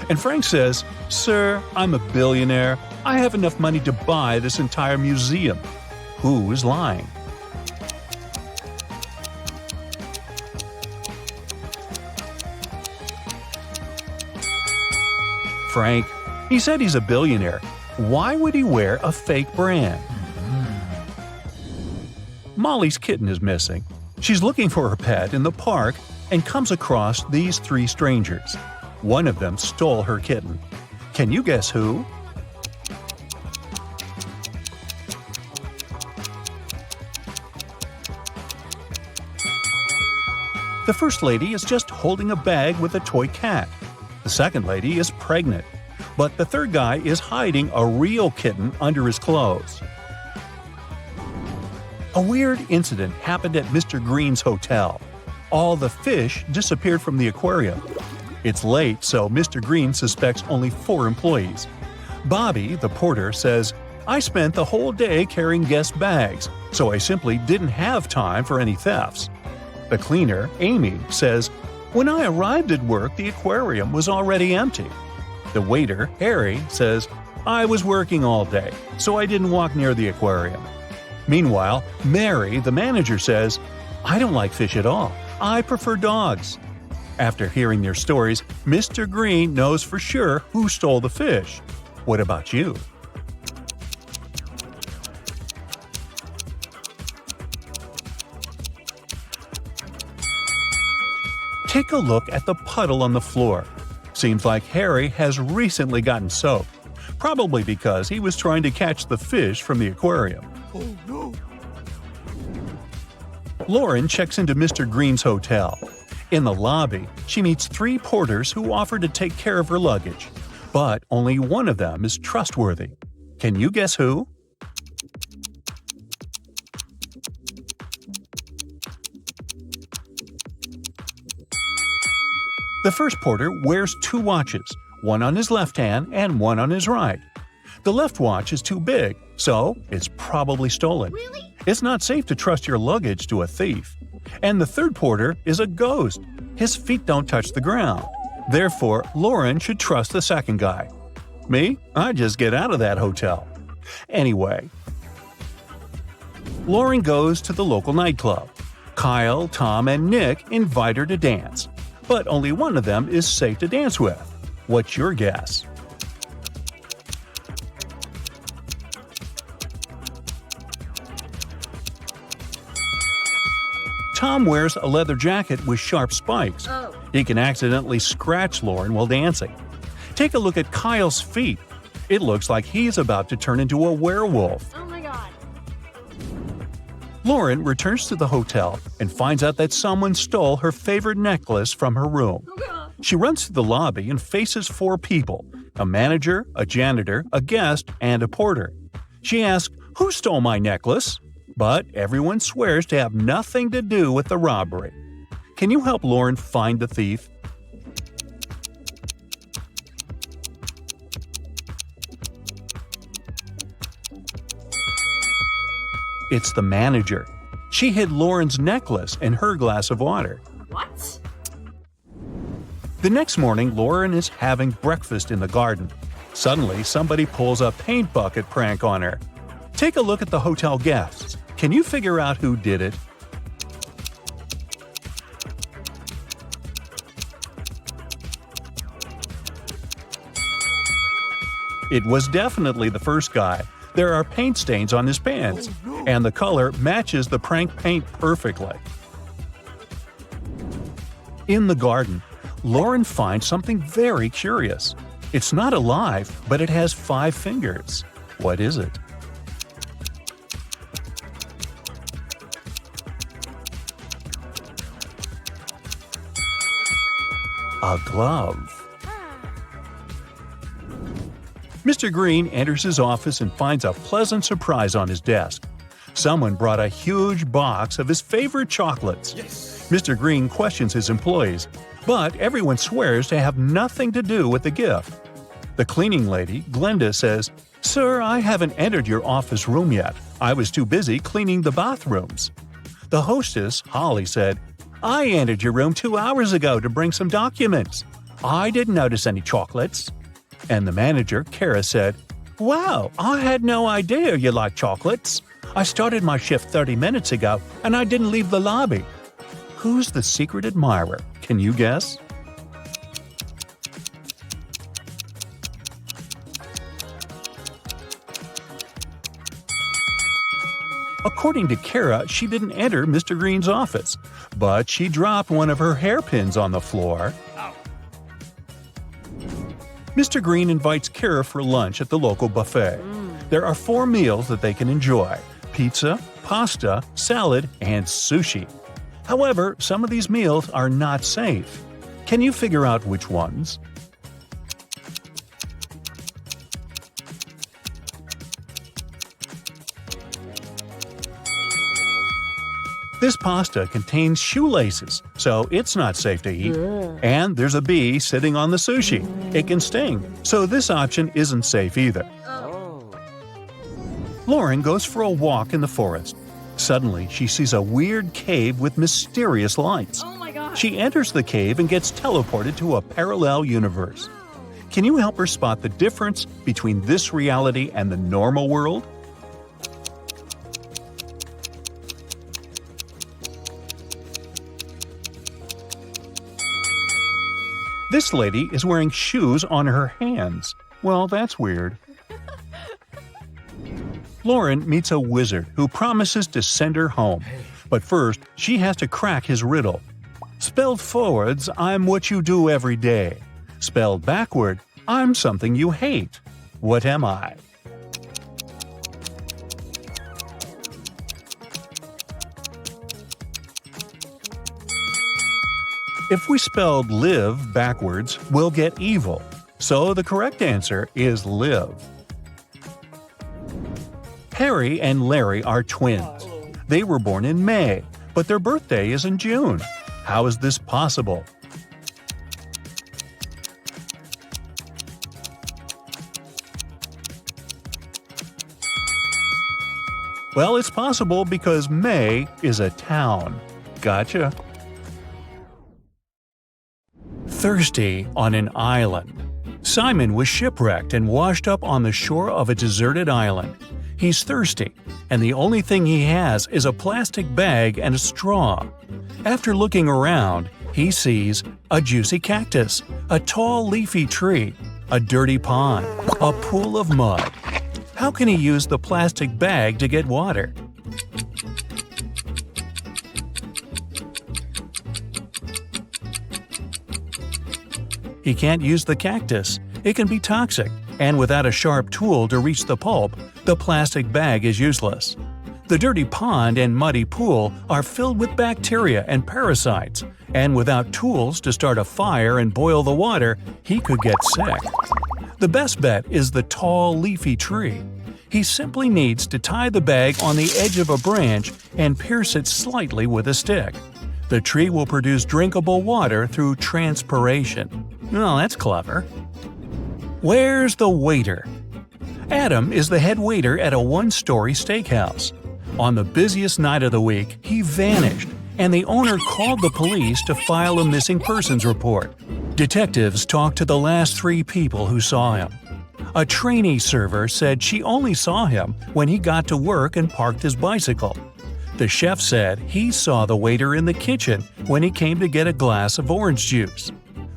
And Frank says, "Sir, I'm a billionaire. I have enough money to buy this entire museum." Who is lying? Frank. He said he's a billionaire. Why would he wear a fake brand? Molly's kitten is missing. She's looking for her pet in the park and comes across these 3 strangers. One of them stole her kitten. Can you guess who? The First Lady is just holding a bag with a toy cat. The second lady is pregnant, but the third guy is hiding a real kitten under his clothes. A weird incident happened at Mr. Green's hotel. All the fish disappeared from the aquarium. It's late, so Mr. Green suspects only 4 employees. Bobby, the porter, says, "I spent the whole day carrying guest bags, so I simply didn't have time for any thefts." The cleaner, Amy, says, "When I arrived at work, the aquarium was already empty." The waiter, Harry, says, "I was working all day, so I didn't walk near the aquarium." Meanwhile, Mary, the manager, says, "I don't like fish at all. I prefer dogs." After hearing their stories, Mr. Green knows for sure who stole the fish. What about you? Take a look at the puddle on the floor. Seems like Harry has recently gotten soaked, probably because he was trying to catch the fish from the aquarium. Oh no! Lauren checks into Mr. Green's hotel. In the lobby, she meets 3 porters who offer to take care of her luggage, but only one of them is trustworthy. Can you guess who? The first porter wears 2 watches, one on his left hand and one on his right. The left watch is too big, so it's probably stolen. Really? It's not safe to trust your luggage to a thief. And the third porter is a ghost. His feet don't touch the ground. Therefore, Lauren should trust the second guy. Me? I just get out of that hotel. Anyway, Lauren goes to the local nightclub. Kyle, Tom, and Nick invite her to dance. But only one of them is safe to dance with. What's your guess? Tom wears a leather jacket with sharp spikes. Oh. He can accidentally scratch Lauren while dancing. Take a look at Kyle's feet. It looks like he's about to turn into a werewolf. Oh my god. Lauren returns to the hotel and finds out that someone stole her favorite necklace from her room. Oh god. She runs to the lobby and faces 4 people: a manager, a janitor, a guest, and a porter. She asks, "Who stole my necklace?" But everyone swears to have nothing to do with the robbery. Can you help Lauren find the thief? It's the manager. She hid Lauren's necklace in her glass of water. What? The next morning, Lauren is having breakfast in the garden. Suddenly, somebody pulls a paint bucket prank on her. Take a look at the hotel guests. Can you figure out who did it? It was definitely the first guy. There are paint stains on his pants, and the color matches the prank paint perfectly. In the garden, Lauren finds something very curious. It's not alive, but it has 5 fingers. What is it? A glove. Mr. Green enters his office and finds a pleasant surprise on his desk. Someone brought a huge box of his favorite chocolates. Yes. Mr. Green questions his employees, but everyone swears to have nothing to do with the gift. The cleaning lady, Glenda, says, "Sir, I haven't entered your office room yet. I was too busy cleaning the bathrooms." The hostess, Holly, said, "I entered your room 2 hours ago to bring some documents. I didn't notice any chocolates." And the manager, Kara, said, "Wow, I had no idea you like chocolates. I started my shift 30 minutes ago and I didn't leave the lobby." Who's the secret admirer? Can you guess? According to Kara, she didn't enter Mr. Green's office, but she dropped one of her hairpins on the floor. Mr. Green invites Kara for lunch at the local buffet. There are 4 meals that they can enjoy: pizza, pasta, salad, and sushi. However, some of these meals are not safe. Can you figure out which ones? pasta contains shoelaces, so it's not safe to eat. And there's a bee sitting on the sushi. It can sting, so this option isn't safe either. Lauren goes for a walk in the forest. Suddenly, she sees a weird cave with mysterious lights. Oh my god. She enters the cave and gets teleported to a parallel universe. Can you help her spot the difference between this reality and the normal world? This lady is wearing shoes on her hands. Well, that's weird. Lauren meets a wizard who promises to send her home. But first, she has to crack his riddle. Spelled forwards, I'm what you do every day. Spelled backward, I'm something you hate. What am I? If we spelled live backwards, we'll get evil. So the correct answer is live. Harry and Larry are twins. They were born in May, but their birthday is in June. How is this possible? Well, it's possible because May is a town. Gotcha. Thirsty on an island. Simon was shipwrecked and washed up on the shore of a deserted island. He's thirsty, and the only thing he has is a plastic bag and a straw. After looking around, he sees a juicy cactus, a tall leafy tree, a dirty pond, a pool of mud. How can he use the plastic bag to get water? He can't use the cactus. It can be toxic, and without a sharp tool to reach the pulp, the plastic bag is useless. The dirty pond and muddy pool are filled with bacteria and parasites, and without tools to start a fire and boil the water, he could get sick. The best bet is the tall, leafy tree. He simply needs to tie the bag on the edge of a branch and pierce it slightly with a stick. The tree will produce drinkable water through transpiration. Well, that's clever. Where's the waiter? Adam is the head waiter at a one-story steakhouse. On the busiest night of the week, he vanished, and the owner called the police to file a missing persons report. Detectives talked to the last 3 people who saw him. A trainee server said she only saw him when he got to work and parked his bicycle. The chef said he saw the waiter in the kitchen when he came to get a glass of orange juice.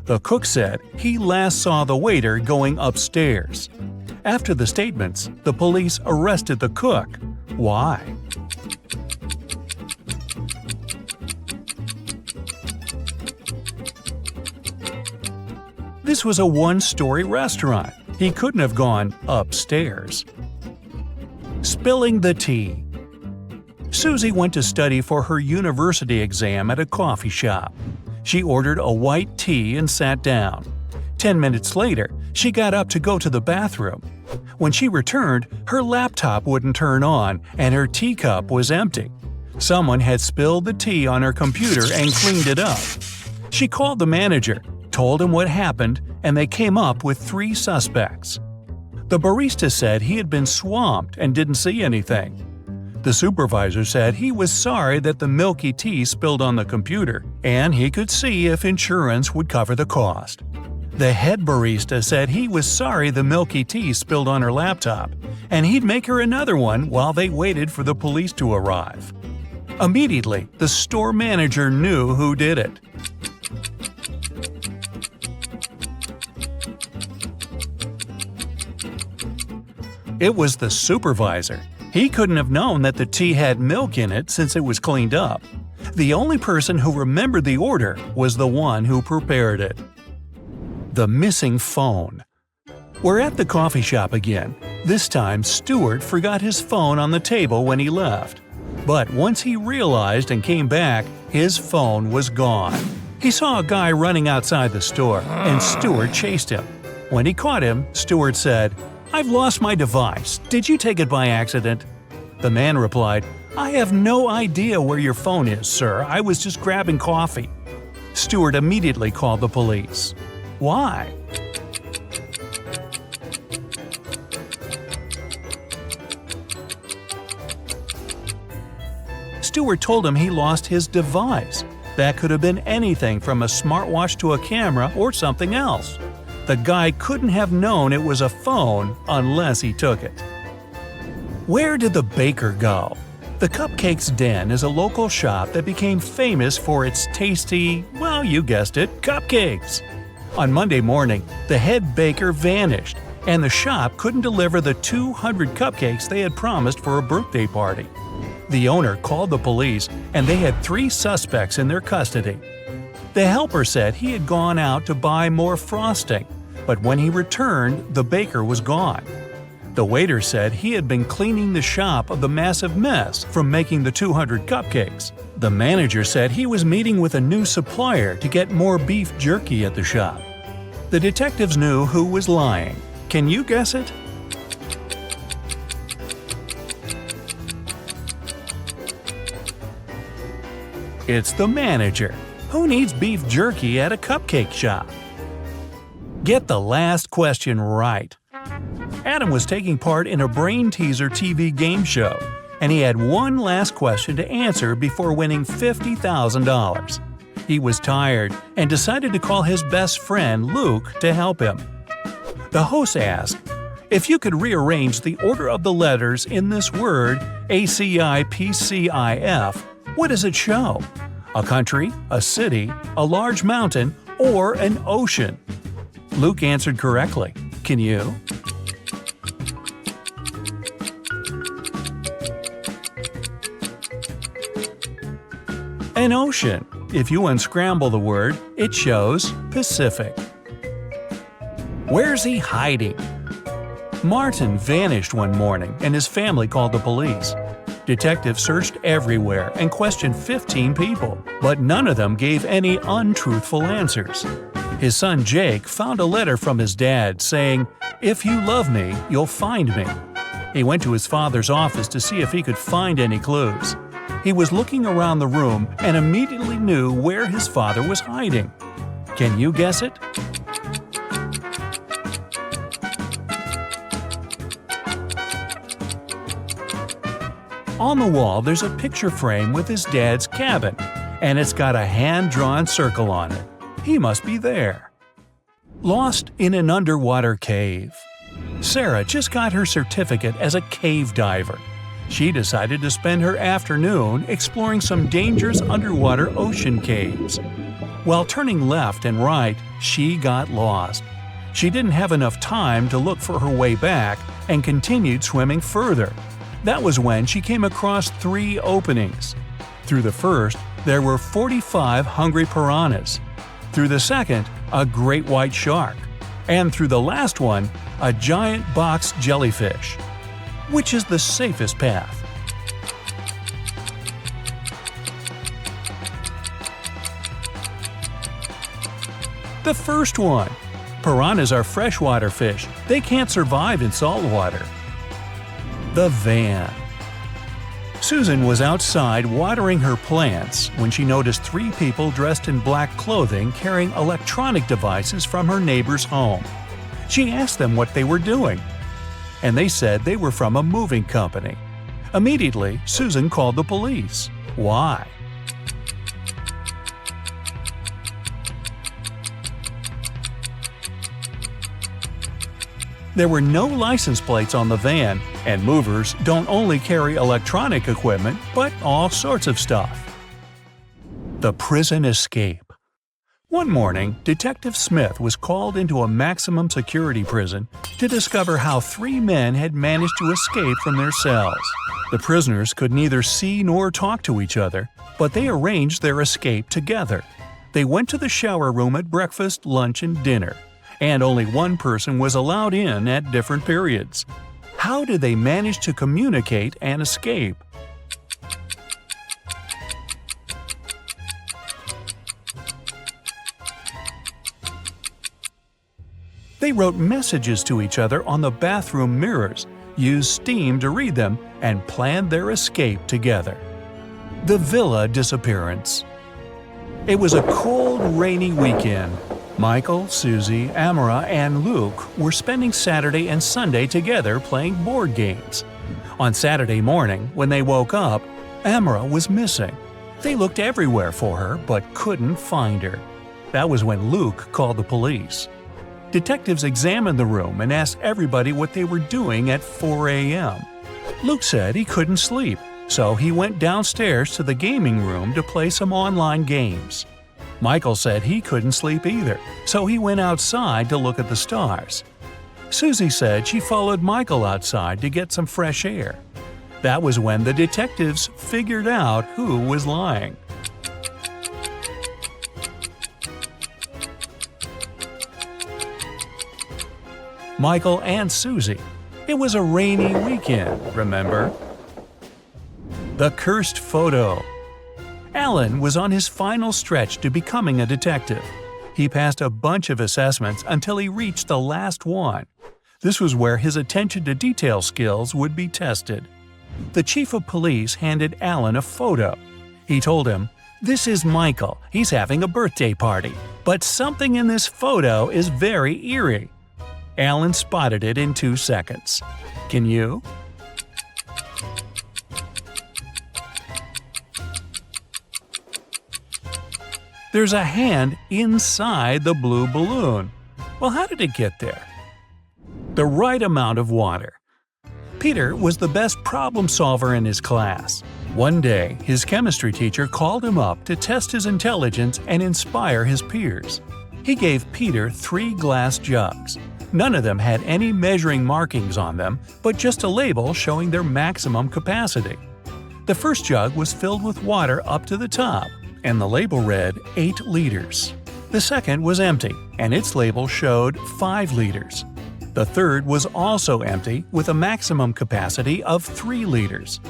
The cook said he last saw the waiter going upstairs. After the statements, the police arrested the cook. Why? This was a one-story restaurant. He couldn't have gone upstairs. Spilling the tea. Susie went to study for her university exam at a coffee shop. She ordered a white tea and sat down. 10 minutes later, she got up to go to the bathroom. When she returned, her laptop wouldn't turn on and her teacup was empty. Someone had spilled the tea on her computer and cleaned it up. She called the manager, told him what happened, and they came up with 3 suspects. The barista said he had been swamped and didn't see anything. The supervisor said he was sorry that the milky tea spilled on the computer, and he could see if insurance would cover the cost. The head barista said he was sorry the milky tea spilled on her laptop, and he'd make her another one while they waited for the police to arrive. Immediately, the store manager knew who did it. It was the supervisor. He couldn't have known that the tea had milk in it since it was cleaned up. The only person who remembered the order was the one who prepared it. The missing phone. We're at the coffee shop again. This time, Stuart forgot his phone on the table when he left. But once he realized and came back, his phone was gone. He saw a guy running outside the store, and Stuart chased him. When he caught him, Stuart said, "I've lost my device. Did you take it by accident?" The man replied, "I have no idea where your phone is, sir. I was just grabbing coffee." Stewart immediately called the police. Why? Stewart told him he lost his device. That could have been anything from a smartwatch to a camera or something else. The guy couldn't have known it was a phone unless he took it. Where did the baker go? The Cupcakes Den is a local shop that became famous for its tasty, well, you guessed it, cupcakes. On Monday morning, the head baker vanished, and the shop couldn't deliver the 200 cupcakes they had promised for a birthday party. The owner called the police, and they had 3 suspects in their custody. The helper said he had gone out to buy more frosting, but when he returned, the baker was gone. The waiter said he had been cleaning the shop of the massive mess from making the 200 cupcakes. The manager said he was meeting with a new supplier to get more beef jerky at the shop. The detectives knew who was lying. Can you guess it? It's the manager. Who needs beef jerky at a cupcake shop? Get the last question right. Adam was taking part in a brain-teaser TV game show, and he had one last question to answer before winning $50,000. He was tired and decided to call his best friend Luke to help him. The host asked, "If you could rearrange the order of the letters in this word, ACIPCIF, what does it show? A country, a city, a large mountain, or an ocean?" Luke answered correctly. Can you? An ocean. If you unscramble the word, it shows Pacific. Where's he hiding? Martin vanished one morning and his family called the police. Detectives searched everywhere and questioned 15 people, but none of them gave any untruthful answers. His son Jake found a letter from his dad saying, "If you love me, you'll find me." He went to his father's office to see if he could find any clues. He was looking around the room and immediately knew where his father was hiding. Can you guess it? On the wall, there's a picture frame with his dad's cabin, and it's got a hand-drawn circle on it. He must be there. Lost in an underwater cave. Sarah just got her certificate as a cave diver. She decided to spend her afternoon exploring some dangerous underwater ocean caves. While turning left and right, she got lost. She didn't have enough time to look for her way back and continued swimming further. That was when she came across 3 openings. Through the first, there were 45 hungry piranhas. Through the second, a great white shark. And through the last one, a giant box jellyfish. Which is the safest path? The first one. Piranhas are freshwater fish. They can't survive in salt water. The van. Susan was outside watering her plants when she noticed 3 people dressed in black clothing carrying electronic devices from her neighbor's home. She asked them what they were doing, and they said they were from a moving company. Immediately, Susan called the police. Why? There were no license plates on the van, and movers don't only carry electronic equipment, but all sorts of stuff. The prison escape. One morning, Detective Smith was called into a maximum security prison to discover how 3 men had managed to escape from their cells. The prisoners could neither see nor talk to each other, but they arranged their escape together. They went to the shower room at breakfast, lunch, and dinner, and only one person was allowed in at different periods. How did they manage to communicate and escape? They wrote messages to each other on the bathroom mirrors, used steam to read them, and planned their escape together. The villa disappearance. It was a cold, rainy weekend. Michael, Susie, Amara, and Luke were spending Saturday and Sunday together playing board games. On Saturday morning, when they woke up, Amara was missing. They looked everywhere for her but couldn't find her. That was when Luke called the police. Detectives examined the room and asked everybody what they were doing at 4 a.m. Luke said he couldn't sleep, so he went downstairs to the gaming room to play some online games. Michael said he couldn't sleep either, so he went outside to look at the stars. Susie said she followed Michael outside to get some fresh air. That was when the detectives figured out who was lying. Michael and Susie. It was a rainy weekend, remember? The cursed photo. Alan was on his final stretch to becoming a detective. He passed a bunch of assessments until he reached the last one. This was where his attention to detail skills would be tested. The chief of police handed Alan a photo. He told him, "This is Michael. He's having a birthday party. But something in this photo is very eerie." Alan spotted it in 2 seconds. Can you? There's a hand inside the blue balloon. Well, how did it get there? The right amount of water. Peter was the best problem solver in his class. One day, his chemistry teacher called him up to test his intelligence and inspire his peers. He gave Peter 3 glass jugs. None of them had any measuring markings on them, but just a label showing their maximum capacity. The first jug was filled with water up to the top, and the label read 8 liters. The second was empty, and its label showed 5 liters. The third was also empty, with a maximum capacity of 3 liters.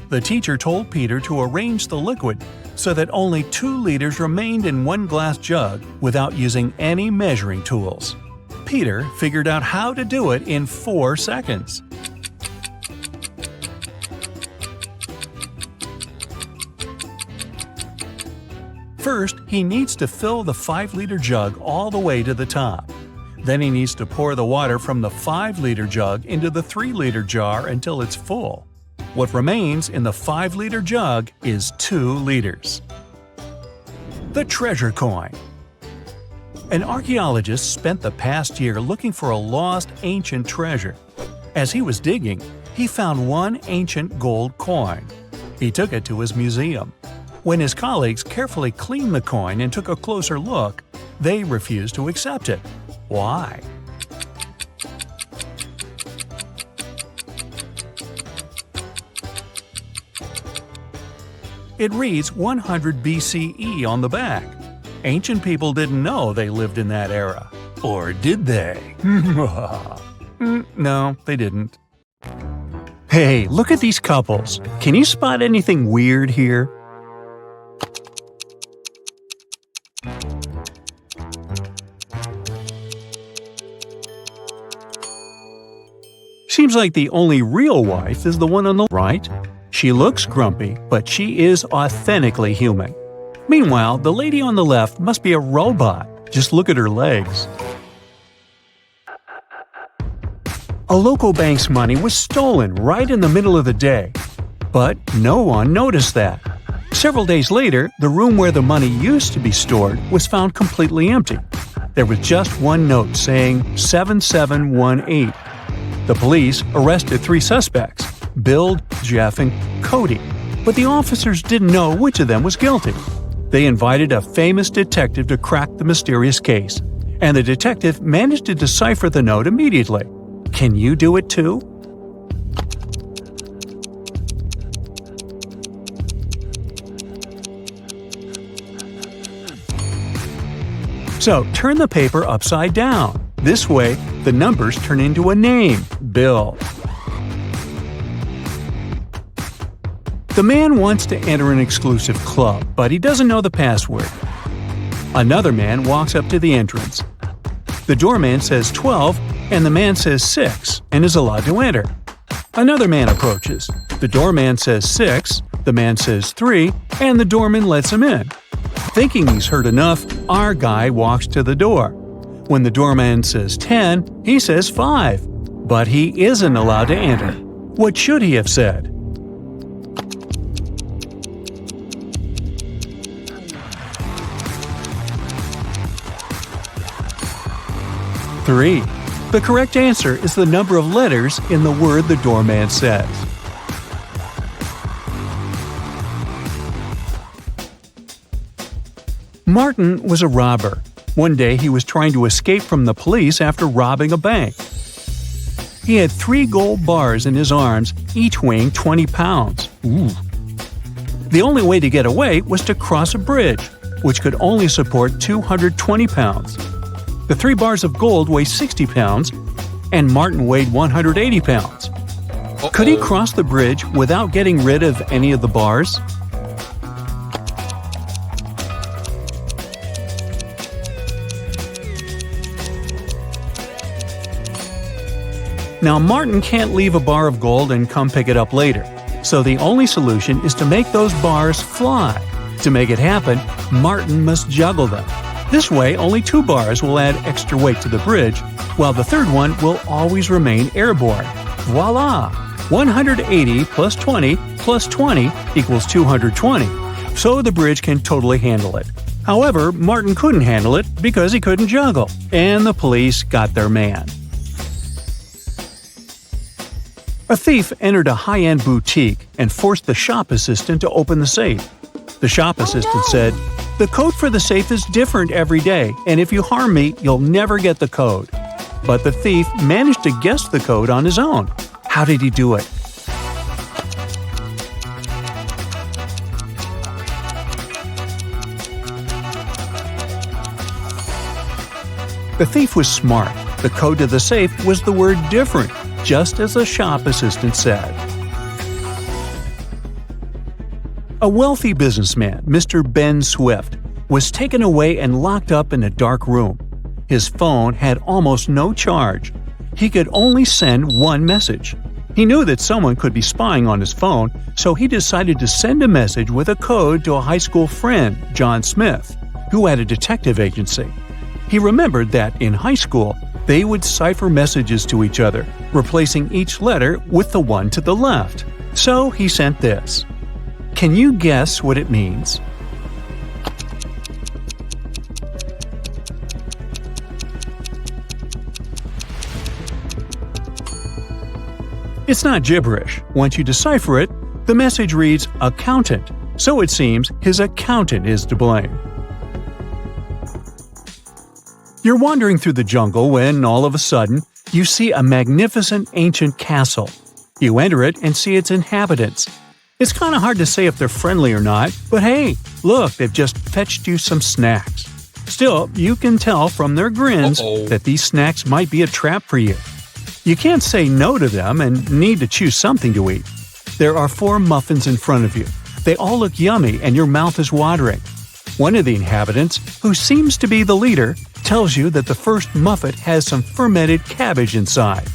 The teacher told Peter to arrange the liquid so that only 2 liters remained in one glass jug without using any measuring tools. Peter figured out how to do it in 4 seconds. First, he needs to fill the 5-liter jug all the way to the top. Then he needs to pour the water from the 5-liter jug into the 3-liter jar until it's full. What remains in the 5-liter jug is 2 liters. The treasure coin. An archaeologist spent the past year looking for a lost ancient treasure. As he was digging, he found one ancient gold coin. He took it to his museum. When his colleagues carefully cleaned the coin and took a closer look, they refused to accept it. Why? It reads 100 BCE on the back. Ancient people didn't know they lived in that era. Or did they? No, they didn't. Hey, look at these couples. Can you spot anything weird here? Seems like the only real wife is the one on the right. She looks grumpy, but she is authentically human. Meanwhile, the lady on the left must be a robot. Just look at her legs. A local bank's money was stolen right in the middle of the day. But no one noticed that. Several days later, the room where the money used to be stored was found completely empty. There was just one note saying 7718. The police arrested 3 suspects, Bill, Jeff, and Cody. But the officers didn't know which of them was guilty. They invited a famous detective to crack the mysterious case, and the detective managed to decipher the note immediately. Can you do it too? So turn the paper upside down. This way, the numbers turn into a name, Bill. The man wants to enter an exclusive club, but he doesn't know the password. Another man walks up to the entrance. The doorman says 12, and the man says 6, and is allowed to enter. Another man approaches. The doorman says 6, the man says 3, and the doorman lets him in. Thinking he's heard enough, our guy walks to the door. When the doorman says 10, he says 5. But he isn't allowed to enter. What should he have said? Three. The correct answer is the number of letters in the word the doorman says. Martin was a robber. One day he was trying to escape from the police after robbing a bank. He had 3 gold bars in his arms, each weighing 20 pounds. Ooh. The only way to get away was to cross a bridge, which could only support 220 pounds. The 3 bars of gold weigh 60 pounds, and Martin weighed 180 pounds. Could he cross the bridge without getting rid of any of the bars? Now, Martin can't leave a bar of gold and come pick it up later, so the only solution is to make those bars fly. To make it happen, Martin must juggle them. This way, only 2 bars will add extra weight to the bridge, while the third one will always remain airborne. Voila! 180 plus 20 plus 20 equals 220, so the bridge can totally handle it. However, Martin couldn't handle it because he couldn't juggle, and the police got their man. A thief entered a high-end boutique and forced the shop assistant to open the safe. The shop assistant said, "The code for the safe is different every day, and if you harm me, you'll never get the code." But the thief managed to guess the code on his own. How did he do it? The thief was smart. The code to the safe was the word "different," just as the shop assistant said. A wealthy businessman, Mr. Ben Swift, was taken away and locked up in a dark room. His phone had almost no charge. He could only send one message. He knew that someone could be spying on his phone, so he decided to send a message with a code to a high school friend, John Smith, who had a detective agency. He remembered that in high school, they would cipher messages to each other, replacing each letter with the one to the left. So he sent this. Can you guess what it means? It's not gibberish. Once you decipher it, the message reads accountant, so it seems his accountant is to blame. You're wandering through the jungle when, all of a sudden, you see a magnificent ancient castle. You enter it and see its inhabitants. It's kind of hard to say if they're friendly or not, but hey, look, they've just fetched you some snacks. Still, you can tell from their grins that these snacks might be a trap for you. You can't say no to them and need to choose something to eat. There are 4 muffins in front of you. They all look yummy and your mouth is watering. One of the inhabitants, who seems to be the leader, tells you that the first muffin has some fermented cabbage inside.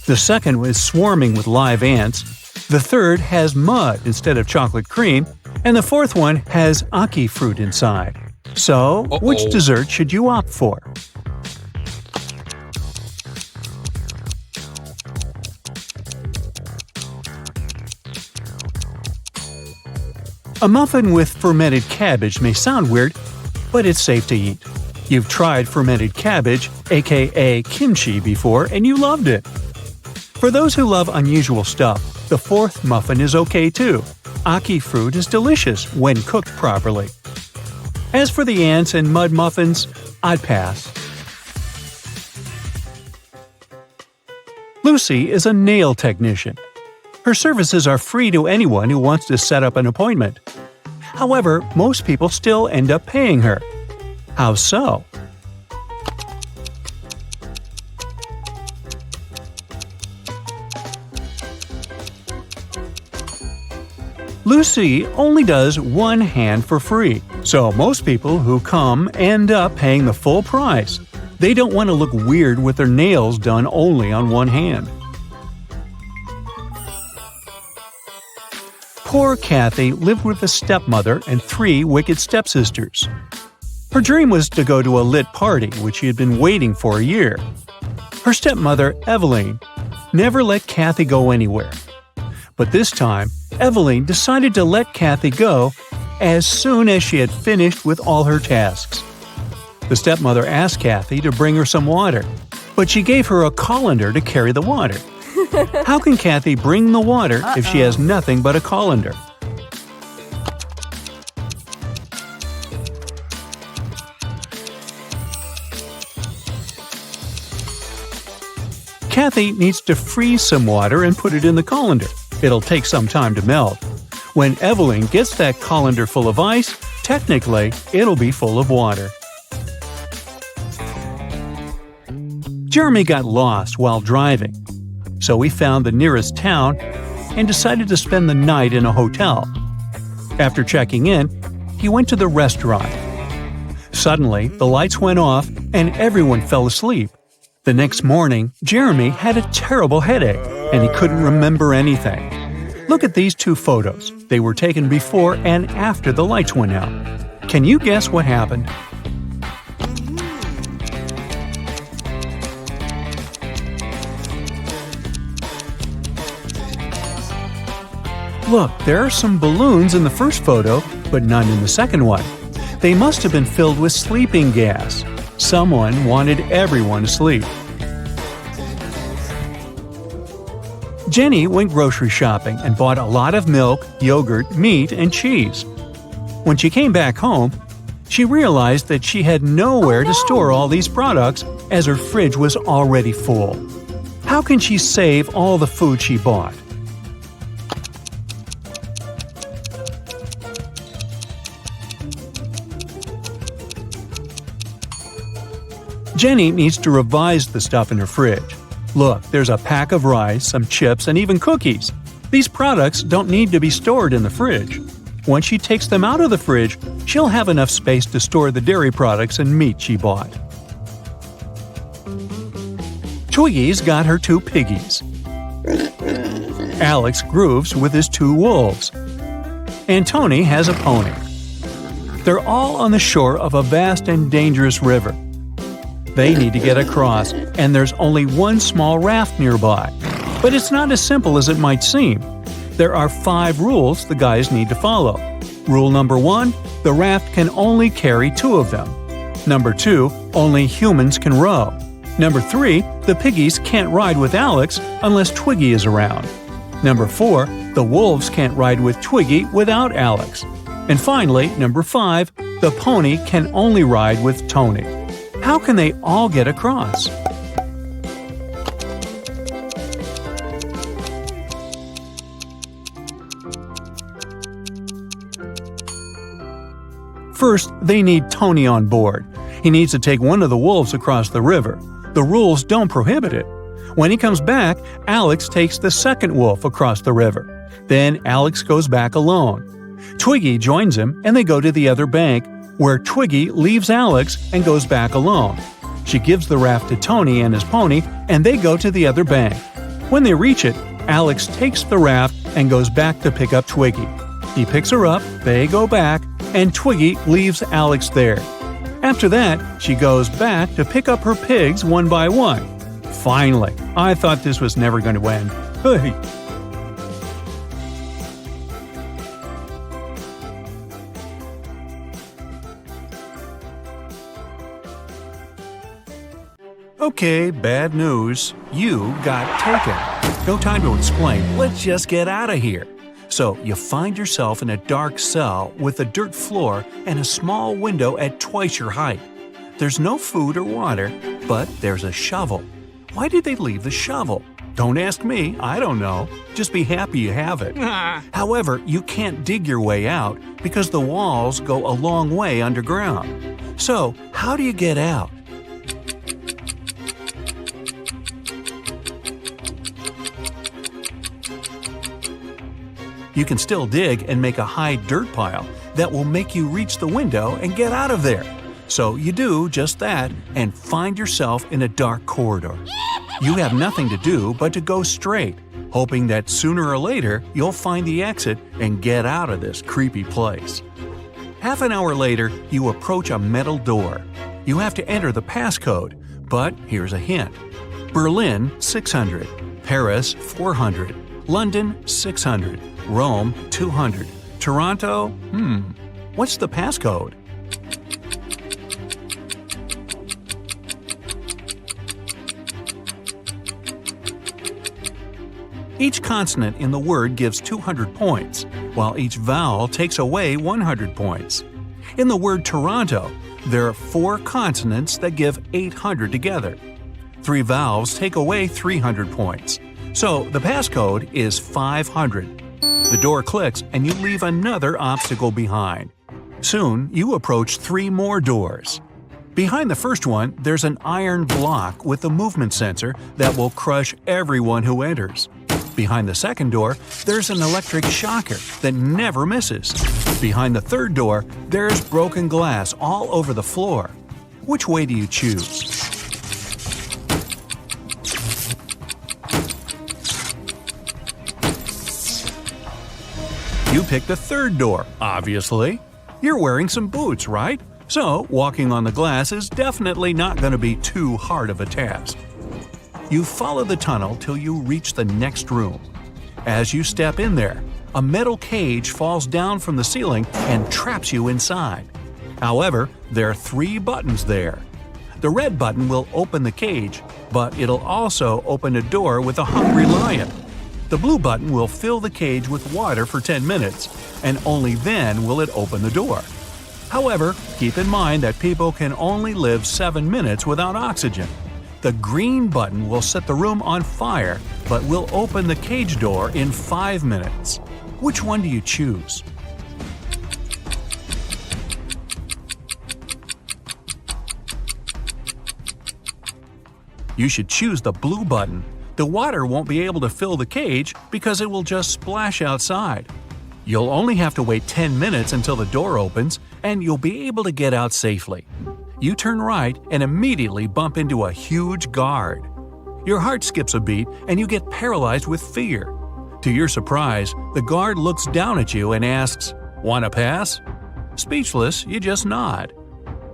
The second is swarming with live ants. The third has mud instead of chocolate cream. And the fourth one has aki fruit inside. So, which dessert should you opt for? A muffin with fermented cabbage may sound weird, but it's safe to eat. You've tried fermented cabbage, aka kimchi, before and you loved it. For those who love unusual stuff, the fourth muffin is okay too. Aki fruit is delicious when cooked properly. As for the ants and mud muffins, I'd pass. Lucy is a nail technician. Her services are free to anyone who wants to set up an appointment. However, most people still end up paying her. How so? Lucy only does one hand for free, so most people who come end up paying the full price. They don't want to look weird with their nails done only on one hand. Poor Kathy lived with a stepmother and 3 wicked stepsisters. Her dream was to go to a lit party, which she had been waiting for a year. Her stepmother, Eveline, never let Kathy go anywhere. But this time, Eveline decided to let Kathy go as soon as she had finished with all her tasks. The stepmother asked Kathy to bring her some water, but she gave her a colander to carry the water. How can Kathy bring the water if she has nothing but a colander? Kathy needs to freeze some water and put it in the colander. It'll take some time to melt. When Eveline gets that colander full of ice, technically, it'll be full of water. Jeremy got lost while driving, so he found the nearest town and decided to spend the night in a hotel. After checking in, he went to the restaurant. Suddenly, the lights went off and everyone fell asleep. The next morning, Jeremy had a terrible headache and he couldn't remember anything. Look at these 2 photos. They were taken before and after the lights went out. Can you guess what happened? Look, there are some balloons in the first photo, but none in the second one. They must have been filled with sleeping gas. Someone wanted everyone to sleep. Jenny went grocery shopping and bought a lot of milk, yogurt, meat, and cheese. When she came back home, she realized that she had nowhere to store all these products as her fridge was already full. How can she save all the food she bought? Jenny needs to revise the stuff in her fridge. Look, there's a pack of rice, some chips, and even cookies. These products don't need to be stored in the fridge. Once she takes them out of the fridge, she'll have enough space to store the dairy products and meat she bought. Twiggy's got her 2 piggies. Alex grooves with his 2 wolves. And Tony has a pony. They're all on the shore of a vast and dangerous river. They need to get across, and there's only one small raft nearby. But it's not as simple as it might seem. There are 5 rules the guys need to follow. Rule number 1, the raft can only carry 2 of them. Number 2, only humans can row. Number 3, the piggies can't ride with Alex unless Twiggy is around. Number 4, the wolves can't ride with Twiggy without Alex. And finally, number 5, the pony can only ride with Tony. How can they all get across? First, they need Tony on board. He needs to take one of the wolves across the river. The rules don't prohibit it. When he comes back, Alex takes the second wolf across the river. Then Alex goes back alone. Twiggy joins him and they go to the other bank, where Twiggy leaves Alex and goes back alone. She gives the raft to Tony and his pony, and they go to the other bank. When they reach it, Alex takes the raft and goes back to pick up Twiggy. He picks her up, they go back, and Twiggy leaves Alex there. After that, she goes back to pick up her pigs one by one. Finally, I thought this was never going to end. Hey. Okay, bad news. You got taken. No time to explain. Let's just get out of here. So, you find yourself in a dark cell with a dirt floor and a small window at twice your height. There's no food or water, but there's a shovel. Why did they leave the shovel? Don't ask me, I don't know. Just be happy you have it. However, you can't dig your way out because the walls go a long way underground. So, how do you get out? You can still dig and make a high dirt pile that will make you reach the window and get out of there. So you do just that and find yourself in a dark corridor. You have nothing to do but to go straight. hoping that sooner or later you'll find the exit and get out of this creepy place. Half an hour later, you approach a metal door. You have to enter the passcode, but here's a hint. Berlin, 600. Paris, 400. London, 600. Rome, 200. Toronto, what's the passcode? Each consonant in the word gives 200 points, while each vowel takes away 100 points. In the word Toronto, there are 4 consonants that give 800 together. 3 vowels take away 300 points. So the passcode is 500. The door clicks and you leave another obstacle behind. Soon, you approach 3 more doors. Behind the first one, there's an iron block with a movement sensor that will crush everyone who enters. Behind the second door, there's an electric shocker that never misses. Behind the third door, there's broken glass all over the floor. Which way do you choose? You pick the third door, obviously. You're wearing some boots, right? So, walking on the glass is definitely not going to be too hard of a task. You follow the tunnel till you reach the next room. As you step in there, a metal cage falls down from the ceiling and traps you inside. However, there are 3 buttons there. The red button will open the cage, but it'll also open a door with a hungry lion. The blue button will fill the cage with water for 10 minutes, and only then will it open the door. However, keep in mind that people can only live 7 minutes without oxygen. The green button will set the room on fire, but will open the cage door in 5 minutes. Which one do you choose? You should choose the blue button. The water won't be able to fill the cage because it will just splash outside. You'll only have to wait 10 minutes until the door opens, and you'll be able to get out safely. You turn right and immediately bump into a huge guard. Your heart skips a beat and you get paralyzed with fear. To your surprise, the guard looks down at you and asks, "Want to pass?" Speechless, you just nod.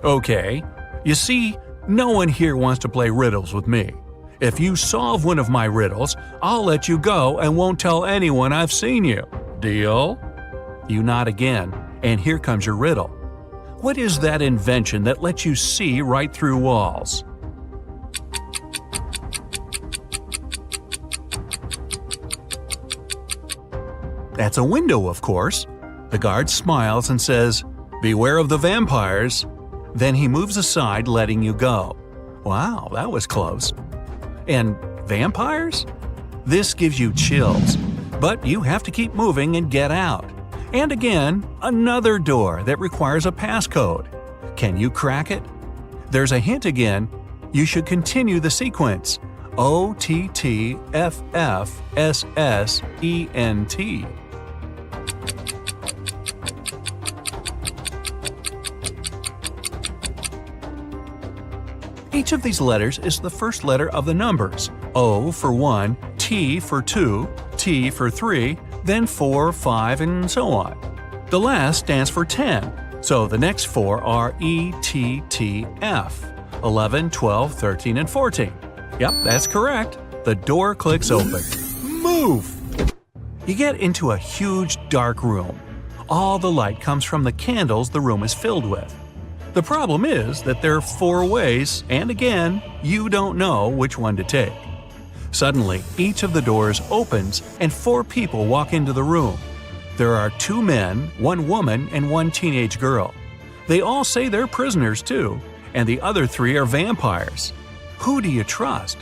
Okay. You see, no one here wants to play riddles with me. If you solve one of my riddles, I'll let you go and won't tell anyone I've seen you. Deal? You nod again, and here comes your riddle. What is that invention that lets you see right through walls? That's a window, of course. The guard smiles and says, "Beware of the vampires." Then he moves aside, letting you go. Wow, that was close. And vampires? This gives you chills, but you have to keep moving and get out. And again, another door that requires a passcode. Can you crack it? There's a hint again. You should continue the sequence. OTTFFSSENT. Each of these letters is the first letter of the numbers. O for 1, T for 2, T for 3, then 4, 5, and so on. The last stands for 10, so the next 4 are ETTF, 11, 12, 13, and 14. Yep, that's correct. The door clicks open. Move! You get into a huge dark room. All the light comes from the candles the room is filled with. The problem is that there are 4 ways, and again, you don't know which one to take. Suddenly, each of the doors opens and 4 people walk into the room. There are 2 men, 1 woman, and 1 teenage girl. They all say they're prisoners too, and the other 3 are vampires. Who do you trust?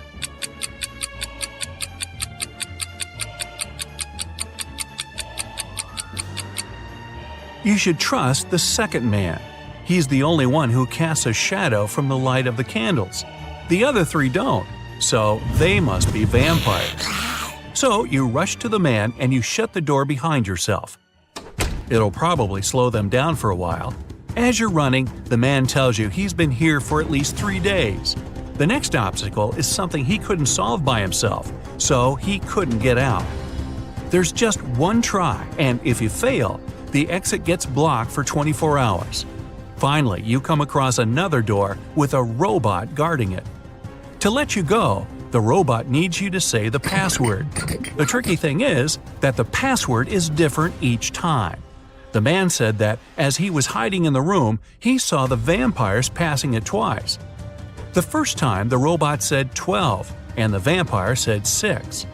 You should trust the second man. He's the only one who casts a shadow from the light of the candles. The other 3 don't, so they must be vampires. So you rush to the man and you shut the door behind yourself. It'll probably slow them down for a while. As you're running, the man tells you he's been here for at least 3 days. The next obstacle is something he couldn't solve by himself, so he couldn't get out. There's just one try, and if you fail, the exit gets blocked for 24 hours. Finally, you come across another door with a robot guarding it. To let you go, the robot needs you to say the password. The tricky thing is that the password is different each time. The man said that as he was hiding in the room, he saw the vampires passing it twice. The first time, the robot said 12, and the vampire said 6.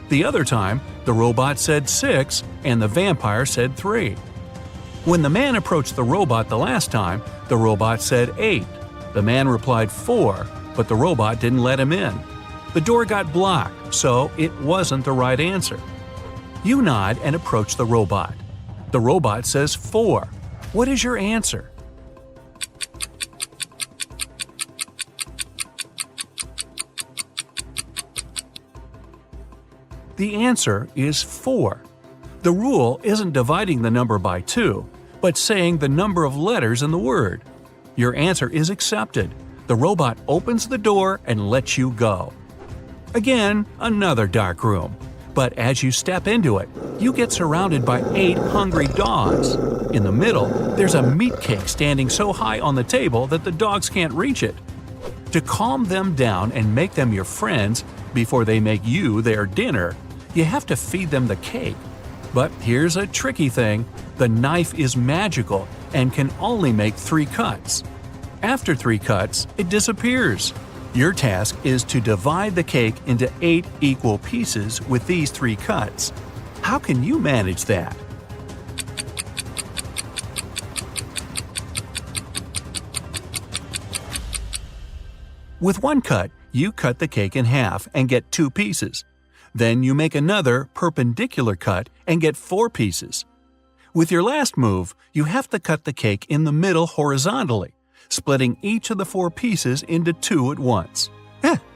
The other time, the robot said 6, and the vampire said 3. When the man approached the robot the last time, the robot said 8. The man replied 4, but the robot didn't let him in. The door got blocked, so it wasn't the right answer. You nod and approach the robot. The robot says 4. What is your answer? The answer is 4. The rule isn't dividing the number by 2, but saying the number of letters in the word. Your answer is accepted. The robot opens the door and lets you go. Again, another dark room. But as you step into it, you get surrounded by 8 hungry dogs. In the middle, there's a meat cake standing so high on the table that the dogs can't reach it. To calm them down and make them your friends before they make you their dinner, you have to feed them the cake. But here's a tricky thing. The knife is magical and can only make 3 cuts. After 3 cuts, it disappears. Your task is to divide the cake into 8 equal pieces with these 3 cuts. How can you manage that? With one cut, you cut the cake in half and get 2 pieces. Then you make another perpendicular cut and get 4 pieces. With your last move, you have to cut the cake in the middle horizontally, splitting each of the 4 pieces into 2 at once.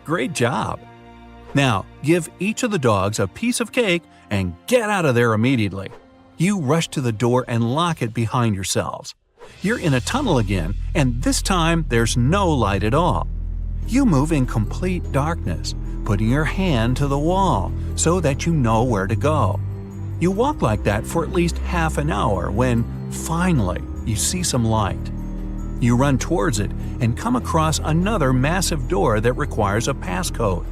Great job! Now, give each of the dogs a piece of cake and get out of there immediately. You rush to the door and lock it behind yourselves. You're in a tunnel again, and this time there's no light at all. You move in complete darkness, putting your hand to the wall so that you know where to go. You walk like that for at least half an hour when, finally, you see some light. You run towards it and come across another massive door that requires a passcode.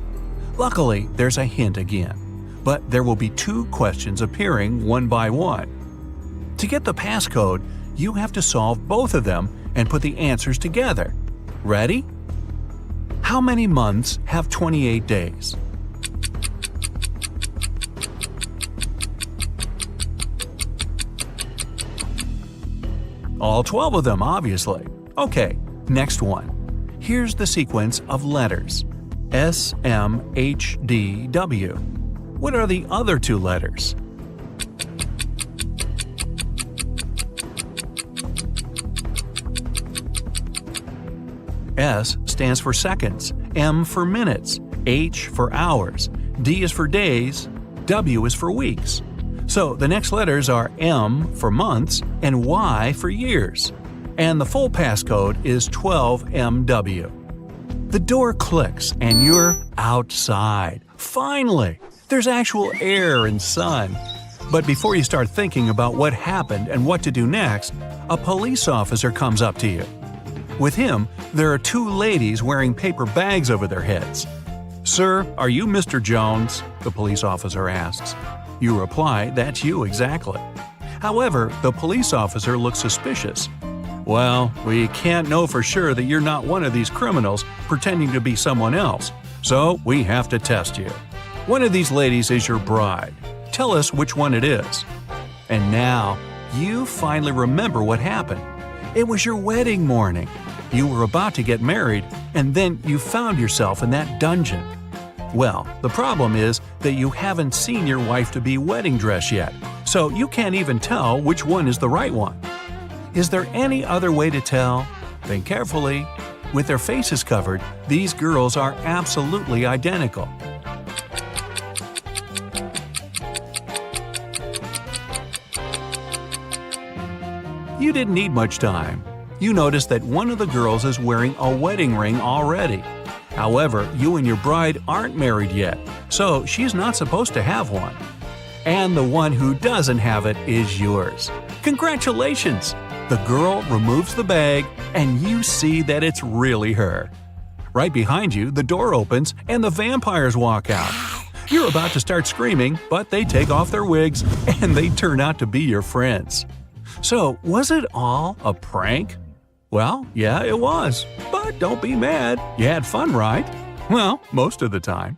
Luckily, there's a hint again, but there will be 2 questions appearing one by one. To get the passcode, you have to solve both of them and put the answers together. Ready? How many months have 28 days? All 12 of them, obviously. Okay, next one. Here's the sequence of letters. S, M, H, D, W. What are the other 2 letters? S stands for seconds, M for minutes, H for hours, D is for days, W is for weeks. So the next letters are M for months and Y for years. And the full passcode is 12MW. The door clicks and you're outside. Finally! There's actual air and sun. But before you start thinking about what happened and what to do next, a police officer comes up to you. With him, there are 2 ladies wearing paper bags over their heads. "Sir, are you Mr. Jones?" the police officer asks. You reply, "That's you exactly." However, the police officer looks suspicious. "Well, we can't know for sure that you're not one of these criminals pretending to be someone else, so we have to test you. One of these ladies is your bride. Tell us which one it is." And now, you finally remember what happened. It was your wedding morning. You were about to get married, and then you found yourself in that dungeon. Well, the problem is that you haven't seen your wife-to-be wedding dress yet, so you can't even tell which one is the right one. Is there any other way to tell? Think carefully. With their faces covered, these girls are absolutely identical. You didn't need much time. You notice that one of the girls is wearing a wedding ring already. However, you and your bride aren't married yet, so she's not supposed to have one. And the one who doesn't have it is yours. Congratulations! The girl removes the bag, and you see that it's really her. Right behind you, the door opens and the vampires walk out. You're about to start screaming, but they take off their wigs and they turn out to be your friends. So, was it all a prank? Well, yeah, it was. But don't be mad. You had fun, right? Well, most of the time.